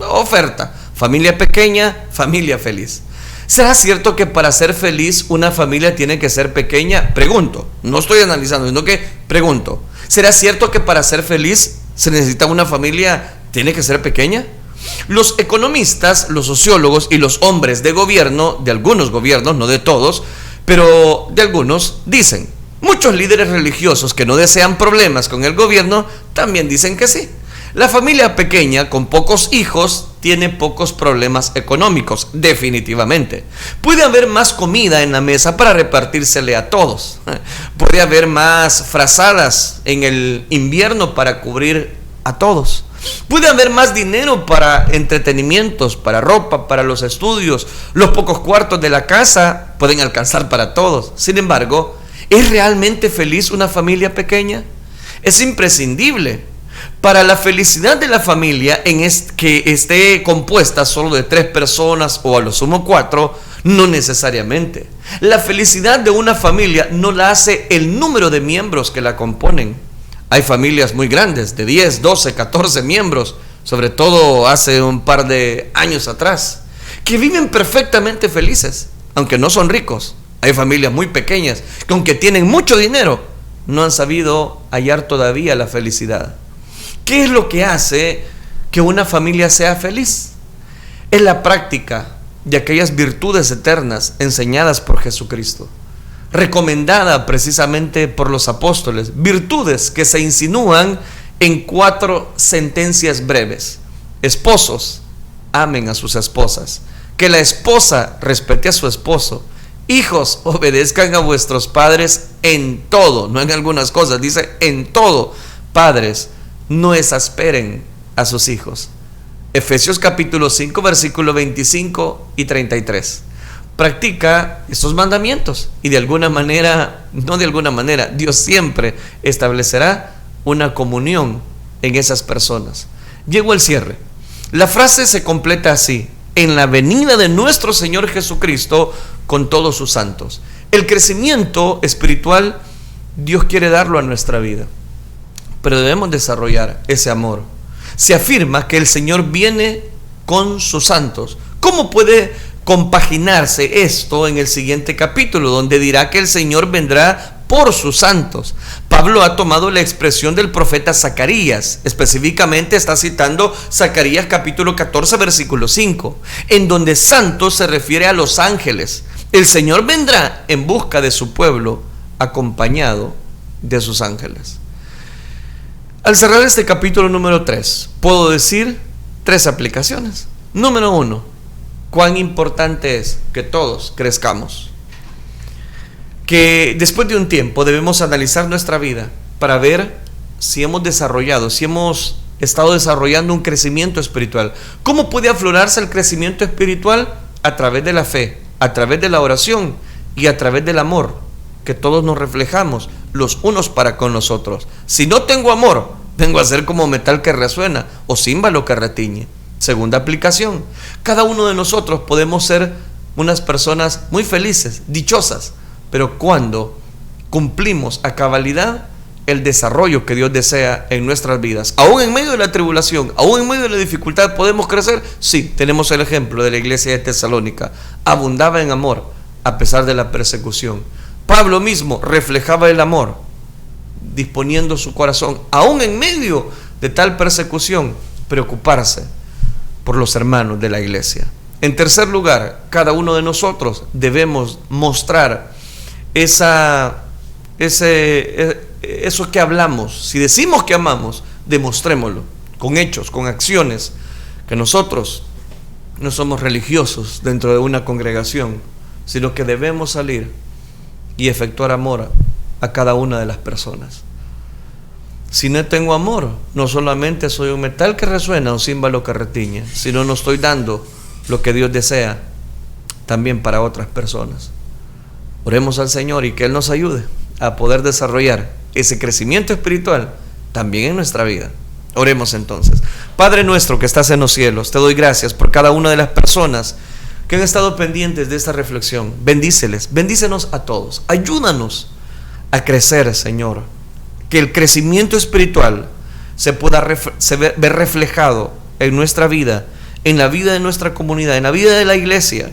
oferta: familia pequeña, familia feliz. ¿Será cierto que para ser feliz una familia tiene que ser pequeña? Pregunto, no estoy analizando, sino que pregunto. ¿Será cierto que para ser feliz se necesita una familia, tiene que ser pequeña? Los economistas, los sociólogos y los hombres de gobierno, de algunos gobiernos, no de todos, pero de algunos, dicen: muchos líderes religiosos que no desean problemas con el gobierno también dicen que sí. La familia pequeña con pocos hijos tiene pocos problemas económicos, definitivamente. Puede haber más comida en la mesa para repartírsele a todos. Puede haber más frazadas en el invierno para cubrir a todos. Puede haber más dinero para entretenimientos, para ropa, para los estudios. Los pocos cuartos de la casa pueden alcanzar para todos. Sin embargo, ¿es realmente feliz una familia pequeña? Es imprescindible para la felicidad de la familia que esté compuesta solo de 3 personas o a lo sumo 4, no necesariamente. La felicidad de una familia no la hace el número de miembros que la componen. Hay familias muy grandes, de 10, 12, 14 miembros, sobre todo hace un par de años atrás, que viven perfectamente felices, aunque no son ricos. Hay familias muy pequeñas que, aunque tienen mucho dinero, no han sabido hallar todavía la felicidad. ¿Qué es lo que hace que una familia sea feliz? Es la práctica de aquellas virtudes eternas enseñadas por Jesucristo, recomendada precisamente por los apóstoles, virtudes que se insinúan en 4 sentencias breves. Esposos, amen a sus esposas, que la esposa respete a su esposo. Hijos, obedezcan a vuestros padres en todo, no en algunas cosas, dice en todo. Padres, no exasperen a sus hijos. Efesios capítulo 5, versículo 25 y 33. Practica estos mandamientos y Dios siempre establecerá una comunión en esas personas. Llegó el cierre. La frase se completa así: en la venida de nuestro Señor Jesucristo con todos sus santos. El crecimiento espiritual Dios quiere darlo a nuestra vida, pero debemos desarrollar ese amor. Se afirma que el Señor viene con sus santos. ¿Cómo puede compaginarse esto en el siguiente capítulo, donde dirá que el Señor vendrá por sus santos? Pablo ha tomado la expresión del profeta Zacarías, específicamente está citando Zacarías capítulo 14 versículo 5, en donde santos se refiere a los ángeles. El Señor vendrá en busca de su pueblo, acompañado de sus ángeles. Al cerrar este capítulo número 3, puedo decir 3 aplicaciones. Número 1, cuán importante es que todos crezcamos. Que después de un tiempo debemos analizar nuestra vida para ver si hemos estado desarrollando un crecimiento espiritual. ¿Cómo puede aflorarse el crecimiento espiritual? A través de la fe, a través de la oración y a través del amor que todos nos reflejamos los unos para con los otros. Si no tengo amor, vengo a ser como metal que resuena o címbalo que retiñe. Segunda aplicación: cada uno de nosotros podemos ser unas personas muy felices, dichosas, pero cuando cumplimos a cabalidad el desarrollo que Dios desea en nuestras vidas, aún en medio de la tribulación, aún en medio de la dificultad, ¿podemos crecer? Sí, tenemos el ejemplo de la iglesia de Tesalónica. Abundaba en amor a pesar de la persecución. Pablo mismo reflejaba el amor, disponiendo su corazón, aún en medio de tal persecución, preocuparse por los hermanos de la iglesia. En tercer lugar, cada uno de nosotros debemos mostrar eso que hablamos. Si decimos que amamos, demostrémoslo con hechos, con acciones, que nosotros no somos religiosos dentro de una congregación, sino que debemos salir y efectuar amor a cada una de las personas. Si no tengo amor, no solamente soy un metal que resuena, un címbalo que retiñe, sino no estoy dando lo que Dios desea también para otras personas. Oremos al Señor y que Él nos ayude a poder desarrollar ese crecimiento espiritual también en nuestra vida. Oremos entonces. Padre nuestro que estás en los cielos, te doy gracias por cada una de las personas que han estado pendientes de esta reflexión. Bendícenos a todos. Ayúdanos a crecer, Señor. Que el crecimiento espiritual se pueda ver reflejado en nuestra vida, en la vida de nuestra comunidad, en la vida de la iglesia,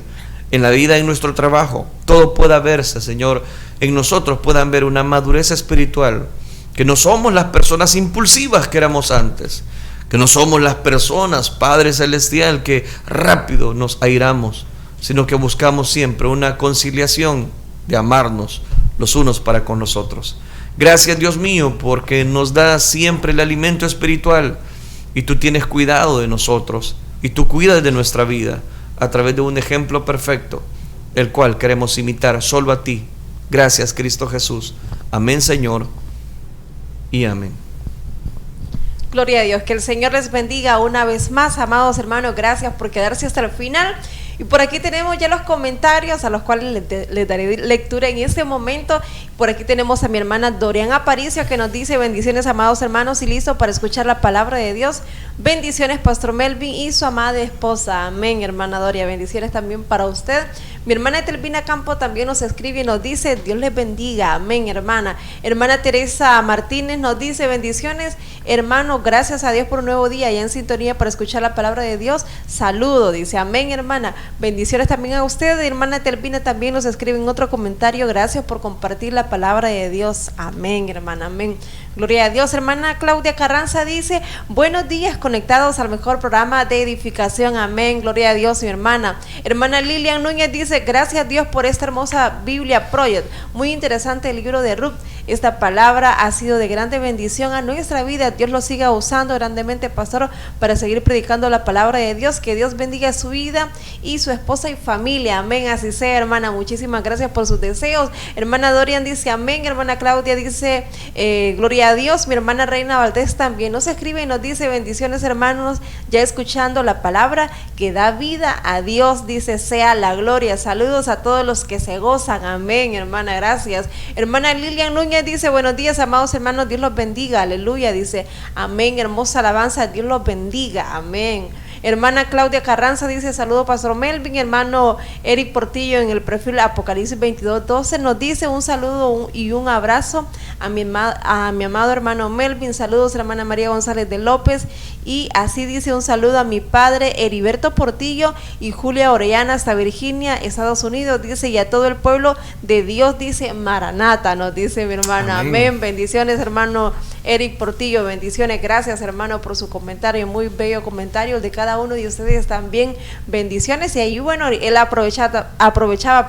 en la vida de nuestro trabajo. Todo pueda verse, Señor, en nosotros puedan ver una madurez espiritual, que no somos las personas impulsivas que éramos antes, Que no somos las personas, Padre Celestial, que rápido nos airamos, sino que buscamos siempre una conciliación de amarnos los unos para con los otros. Gracias, Dios mío, porque nos da siempre el alimento espiritual y tú tienes cuidado de nosotros y tú cuidas de nuestra vida a través de un ejemplo perfecto, el cual queremos imitar solo a ti. Gracias, Cristo Jesús. Amén, Señor, y amén. Gloria a Dios, que el Señor les bendiga una vez más, amados hermanos. Gracias por quedarse hasta el final. Y por aquí tenemos ya los comentarios a los cuales les daré lectura en este momento. Por aquí tenemos a mi hermana Dorian Aparicio, que nos dice: bendiciones, amados hermanos, y listo para escuchar la palabra de Dios. Bendiciones, Pastor Melvin y su amada esposa. Amén, hermana Doria. Bendiciones también para usted. Mi hermana Telvina Campo también nos escribe y nos dice: Dios les bendiga. Amén, hermana. Hermana Teresa Martínez nos dice: bendiciones, hermano, gracias a Dios por un nuevo día, ya en sintonía para escuchar la palabra de Dios. Saludo, dice. Amén, hermana. Bendiciones también a usted. Hermana Telvina también nos escribe en otro comentario: gracias por compartir la palabra de Dios. Amén, hermana. Amén. Gloria a Dios. Hermana Claudia Carranza dice: buenos días, conectados al mejor programa de edificación. Amén. Gloria a Dios, mi hermana. Hermana Lilian Núñez dice: gracias a Dios por esta hermosa Biblia Project. Muy interesante el libro de Ruth. Esta palabra ha sido de grande bendición a nuestra vida. Dios lo siga usando grandemente, pastor, para seguir predicando la palabra de Dios. Que Dios bendiga su vida y su esposa y familia. Amén. Así sea, hermana. Muchísimas gracias por sus deseos. Hermana Dorian dice: amén. Hermana Claudia dice: gloria a Dios. Mi hermana Reina Valdés también nos escribe y nos dice: bendiciones, hermanos, ya escuchando la palabra que da vida a Dios, dice, sea la gloria. Saludos a todos los que se gozan. Amén, hermana, gracias. Hermana Lilian Núñez dice: buenos días, amados hermanos, Dios los bendiga. Aleluya, dice. Amén, hermosa alabanza, Dios los bendiga. Amén. Hermana Claudia Carranza dice: saludo, Pastor Melvin. Hermano Eric Portillo en el perfil Apocalipsis 22:12 nos dice: un saludo y un abrazo a mi amado hermano Melvin. Saludos, hermana María González de López. Y así dice: un saludo a mi padre Heriberto Portillo y Julia Orellana hasta Virginia, Estados Unidos, dice, y a todo el pueblo de Dios, dice, Maranata, nos dice mi hermana. Amén. Amén. Bendiciones, hermano Eric Portillo, bendiciones. Gracias, hermano, por su comentario, muy bello comentario de cada uno de ustedes también. Bendiciones. Y ahí, bueno, él aprovechaba,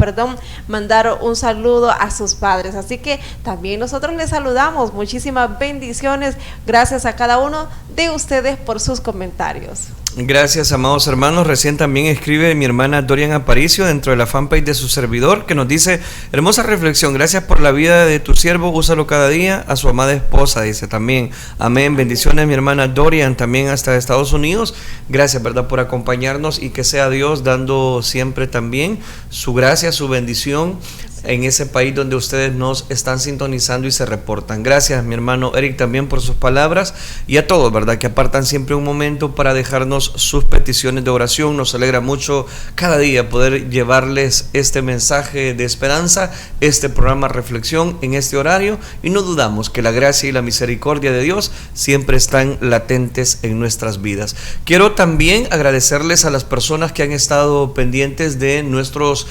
mandar un saludo a sus padres. Así que también nosotros les saludamos. Muchísimas bendiciones. Gracias a cada uno de ustedes por sus comentarios. Gracias, amados hermanos. Recién también escribe mi hermana Dorian Aparicio dentro de la fanpage de su servidor, que nos dice: hermosa reflexión, gracias por la vida de tu siervo, úsalo cada día. A su amada esposa, dice también. Amén. Bendiciones, mi hermana Dorian, también hasta Estados Unidos. Gracias, ¿verdad?, por acompañarnos, y que sea Dios dando siempre también su gracia, su bendición en ese país donde ustedes nos están sintonizando y se reportan. Gracias, mi hermano Eric, también por sus palabras, y a todos, ¿verdad?, que apartan siempre un momento para dejarnos sus peticiones de oración. Nos alegra mucho cada día poder llevarles este mensaje de esperanza, este programa Reflexión en este horario, y no dudamos que la gracia y la misericordia de Dios siempre están latentes en nuestras vidas. Quiero también agradecerles a las personas que han estado pendientes de nuestros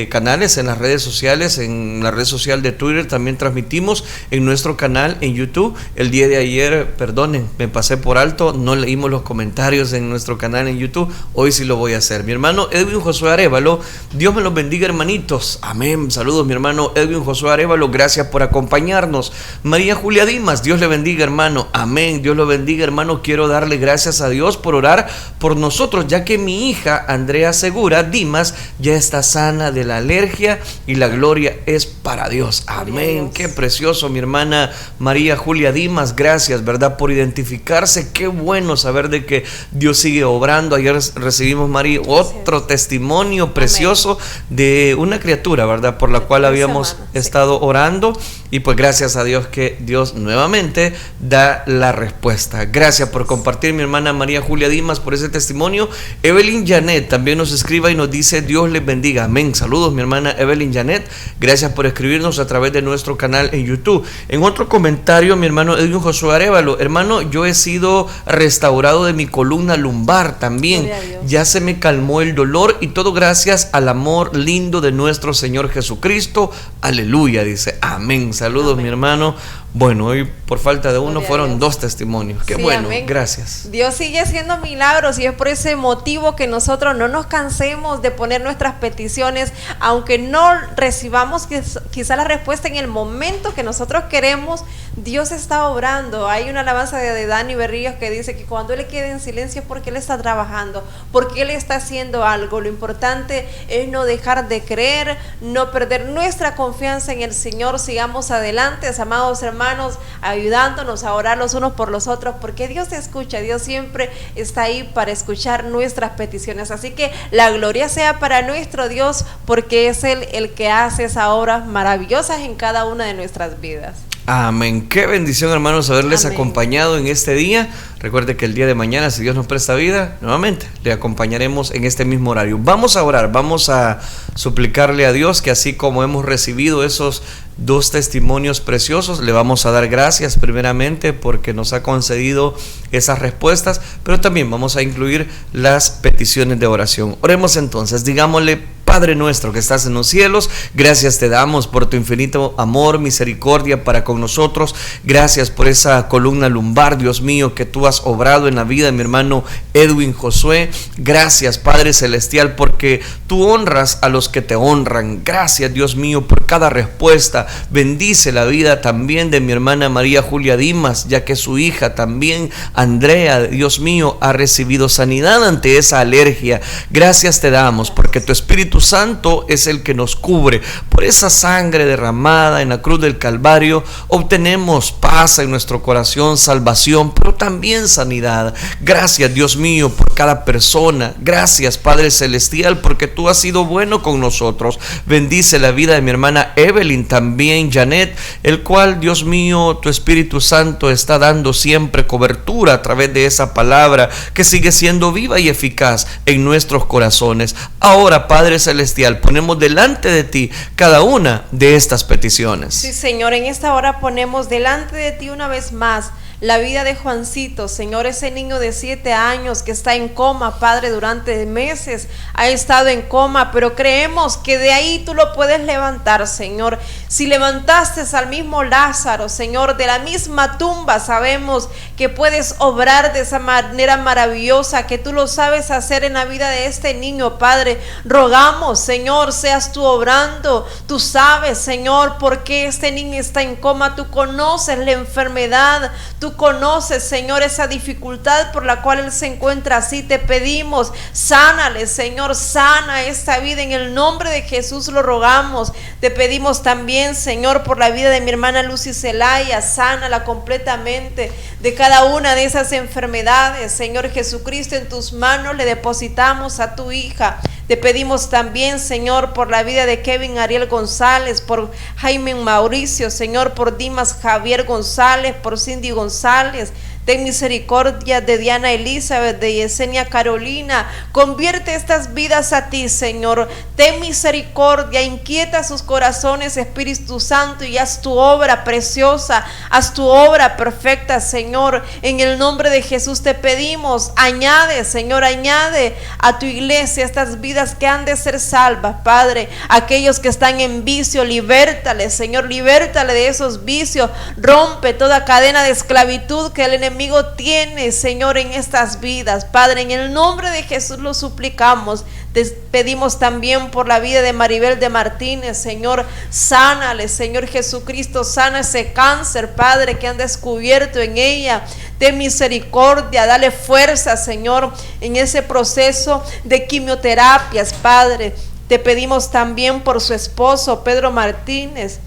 canales en las redes sociales. En la red social de Twitter también transmitimos en nuestro canal en YouTube. El día de ayer, perdonen, me pasé por alto, no leímos los comentarios en nuestro canal en YouTube. Hoy sí lo voy a hacer. Mi hermano Edwin Josué Arévalo, Dios me los bendiga, hermanitos. Amén. Saludos, mi hermano Edwin Josué Arévalo, gracias por acompañarnos. María Julia Dimas, Dios le bendiga, hermano. Amén. Dios lo bendiga, hermano. Quiero darle gracias a Dios por orar por nosotros, ya que mi hija Andrea Segura Dimas ya está sana de la alergia, y la gloria es para Dios. Amén. Qué precioso, mi hermana María Julia Dimas. Gracias, ¿verdad?, por identificarse. Qué bueno saber de que Dios sigue obrando. Ayer recibimos, María, otro testimonio precioso de una criatura, ¿verdad?, por la cual habíamos estado orando. Y pues gracias a Dios que Dios nuevamente da la respuesta. Gracias por compartir, mi hermana María Julia Dimas, por ese testimonio. Evelyn Janet también nos escribe y nos dice: Dios les bendiga. Amén. Saludos, mi hermana Evelyn Janet. Gracias por escribirnos a través de nuestro canal en YouTube. En otro comentario, mi hermano Edwin Josué Arévalo: hermano, yo he sido restaurado de mi columna lumbar también. Ya se me calmó el dolor, y todo gracias al amor lindo de nuestro Señor Jesucristo. Aleluya, dice. Amén. Saludos, amén, mi hermano. Bueno, hoy por falta de uno Gloria a fueron Dios. 2 testimonios. Qué Sí, bueno, amén. gracias. Dios sigue haciendo milagros y es por ese motivo que nosotros no nos cansemos de poner nuestras peticiones, aunque no recibamos quizá la respuesta en el momento que nosotros queremos. Dios está obrando. Hay una alabanza de Dani Berríos que dice que cuando Él quede en silencio es porque Él está trabajando, porque Él está haciendo algo. Lo importante es no dejar de creer, no perder nuestra confianza en el Señor. Sigamos adelante, amados hermanos, ayudándonos a orar los unos por los otros, porque Dios escucha. Dios siempre está ahí para escuchar nuestras peticiones. Así que la gloria sea para nuestro Dios, porque es Él el que hace esas obras maravillosas en cada una de nuestras vidas. Amén. Qué bendición, hermanos, haberles Amén. acompañado en este día. Recuerde que el día de mañana, si Dios nos presta vida, nuevamente le acompañaremos en este mismo horario. Vamos a orar, vamos a suplicarle a Dios que así como hemos recibido esos 2 testimonios preciosos, le vamos a dar gracias primeramente porque nos ha concedido esas respuestas, pero también vamos a incluir las peticiones de oración. Oremos entonces, digámosle: Padre nuestro que estás en los cielos, gracias te damos por tu infinito amor, misericordia para con nosotros. Gracias por esa columna lumbar, Dios mío, que tú has obrado en la vida de mi hermano Edwin Josué. Gracias, Padre Celestial, porque tú honras a los que te honran. Gracias, Dios mío, por cada respuesta. Bendice la vida también de mi hermana María Julia Dimas, ya que su hija también, Andrea, Dios mío, ha recibido sanidad ante esa alergia. Gracias te damos porque tu Espíritu Santo es el que nos cubre. Por esa sangre derramada en la cruz del Calvario obtenemos paz en nuestro corazón, salvación, pero también sanidad. Gracias, Dios mío, por cada persona. Gracias, Padre Celestial, porque tú has sido bueno con nosotros. Bendice la vida de mi hermana Evelyn, también Janet, el cual, Dios mío, tu Espíritu Santo está dando siempre cobertura a través de esa palabra que sigue siendo viva y eficaz en nuestros corazones. Ahora, Padre Celestial, ponemos delante de ti cada una de estas peticiones. Sí, Señor, en esta hora ponemos delante de ti una vez más la vida de Juancito, Señor, ese niño de 7 años que está en coma, Padre, durante meses ha estado en coma, pero creemos que de ahí tú lo puedes levantar, Señor. Si levantaste al mismo Lázaro, Señor, de la misma tumba, sabemos que puedes obrar de esa manera maravillosa, que tú lo sabes hacer en la vida de este niño, Padre. Rogamos, Señor, seas tú obrando. Tú sabes, Señor, por qué este niño está en coma. Tú conoces la enfermedad, tú conoces, Señor, esa dificultad por la cual él se encuentra así. Te pedimos, sánale, Señor, sana esta vida en el nombre de Jesús, lo rogamos. Te pedimos también, Señor, por la vida de mi hermana Lucy Zelaya, sánala completamente de cada una de esas enfermedades. Señor Jesucristo, en tus manos le depositamos a tu hija. Te pedimos también, Señor, por la vida de Kevin Ariel González, por Jaime Mauricio, Señor, por Dimas Javier González, por Cindy González. Ten misericordia de Diana Elizabeth, de Yesenia Carolina. Convierte estas vidas a ti, Señor. Ten misericordia, inquieta sus corazones, Espíritu Santo, y haz tu obra preciosa, haz tu obra perfecta, Señor. En el nombre de Jesús te pedimos, añade, Señor, añade a tu iglesia estas vidas que han de ser salvas, Padre. Aquellos que están en vicio, libértale, Señor, libértale de esos vicios. Rompe toda cadena de esclavitud que el enemigo tiene, Señor, en estas vidas, Padre. En el nombre de Jesús lo suplicamos. Te pedimos también por la vida de Maribel de Martínez, Señor, sánale, Señor Jesucristo, sana ese cáncer, Padre, que han descubierto en ella. Ten misericordia, dale fuerza, Señor, en ese proceso de quimioterapias, Padre. Te pedimos también por su esposo, Pedro Martínez.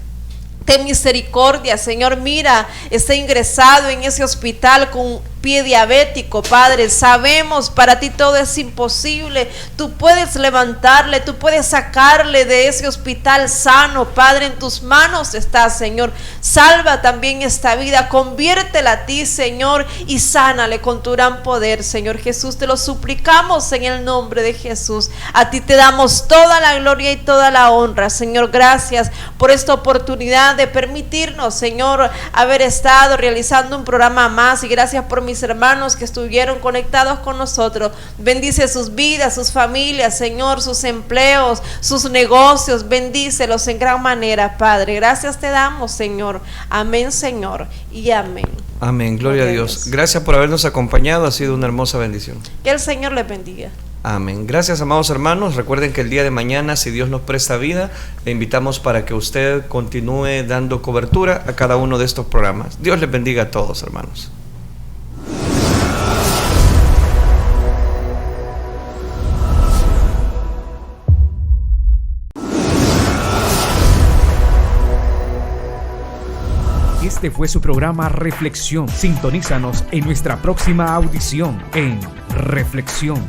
Ten misericordia, Señor, mira, está ingresado en ese hospital con pie diabético, Padre. Sabemos, para ti todo es imposible. Tú puedes levantarle, tú puedes sacarle de ese hospital sano, Padre. En tus manos está, Señor. Salva también esta vida, conviértela a ti, Señor, y sánale con tu gran poder, Señor Jesús. Te lo suplicamos en el nombre de Jesús. A ti te damos toda la gloria y toda la honra, Señor. Gracias por esta oportunidad de permitirnos, Señor, haber estado realizando un programa más, y gracias por mis hermanos que estuvieron conectados con nosotros. Bendice sus vidas, sus familias, Señor, sus empleos, sus negocios. Bendícelos en gran manera, Padre. Gracias te damos, Señor. Amén, Señor, y amén. Amén, gloria a Dios. Gracias por habernos acompañado, ha sido una hermosa bendición. Que el Señor les bendiga. Amén. Gracias, amados hermanos. Recuerden que el día de mañana, si Dios nos presta vida, le invitamos para que usted continúe dando cobertura a cada uno de estos programas. Dios les bendiga a todos, hermanos. Este fue su programa Reflexión. Sintonízanos en nuestra próxima audición en Reflexión.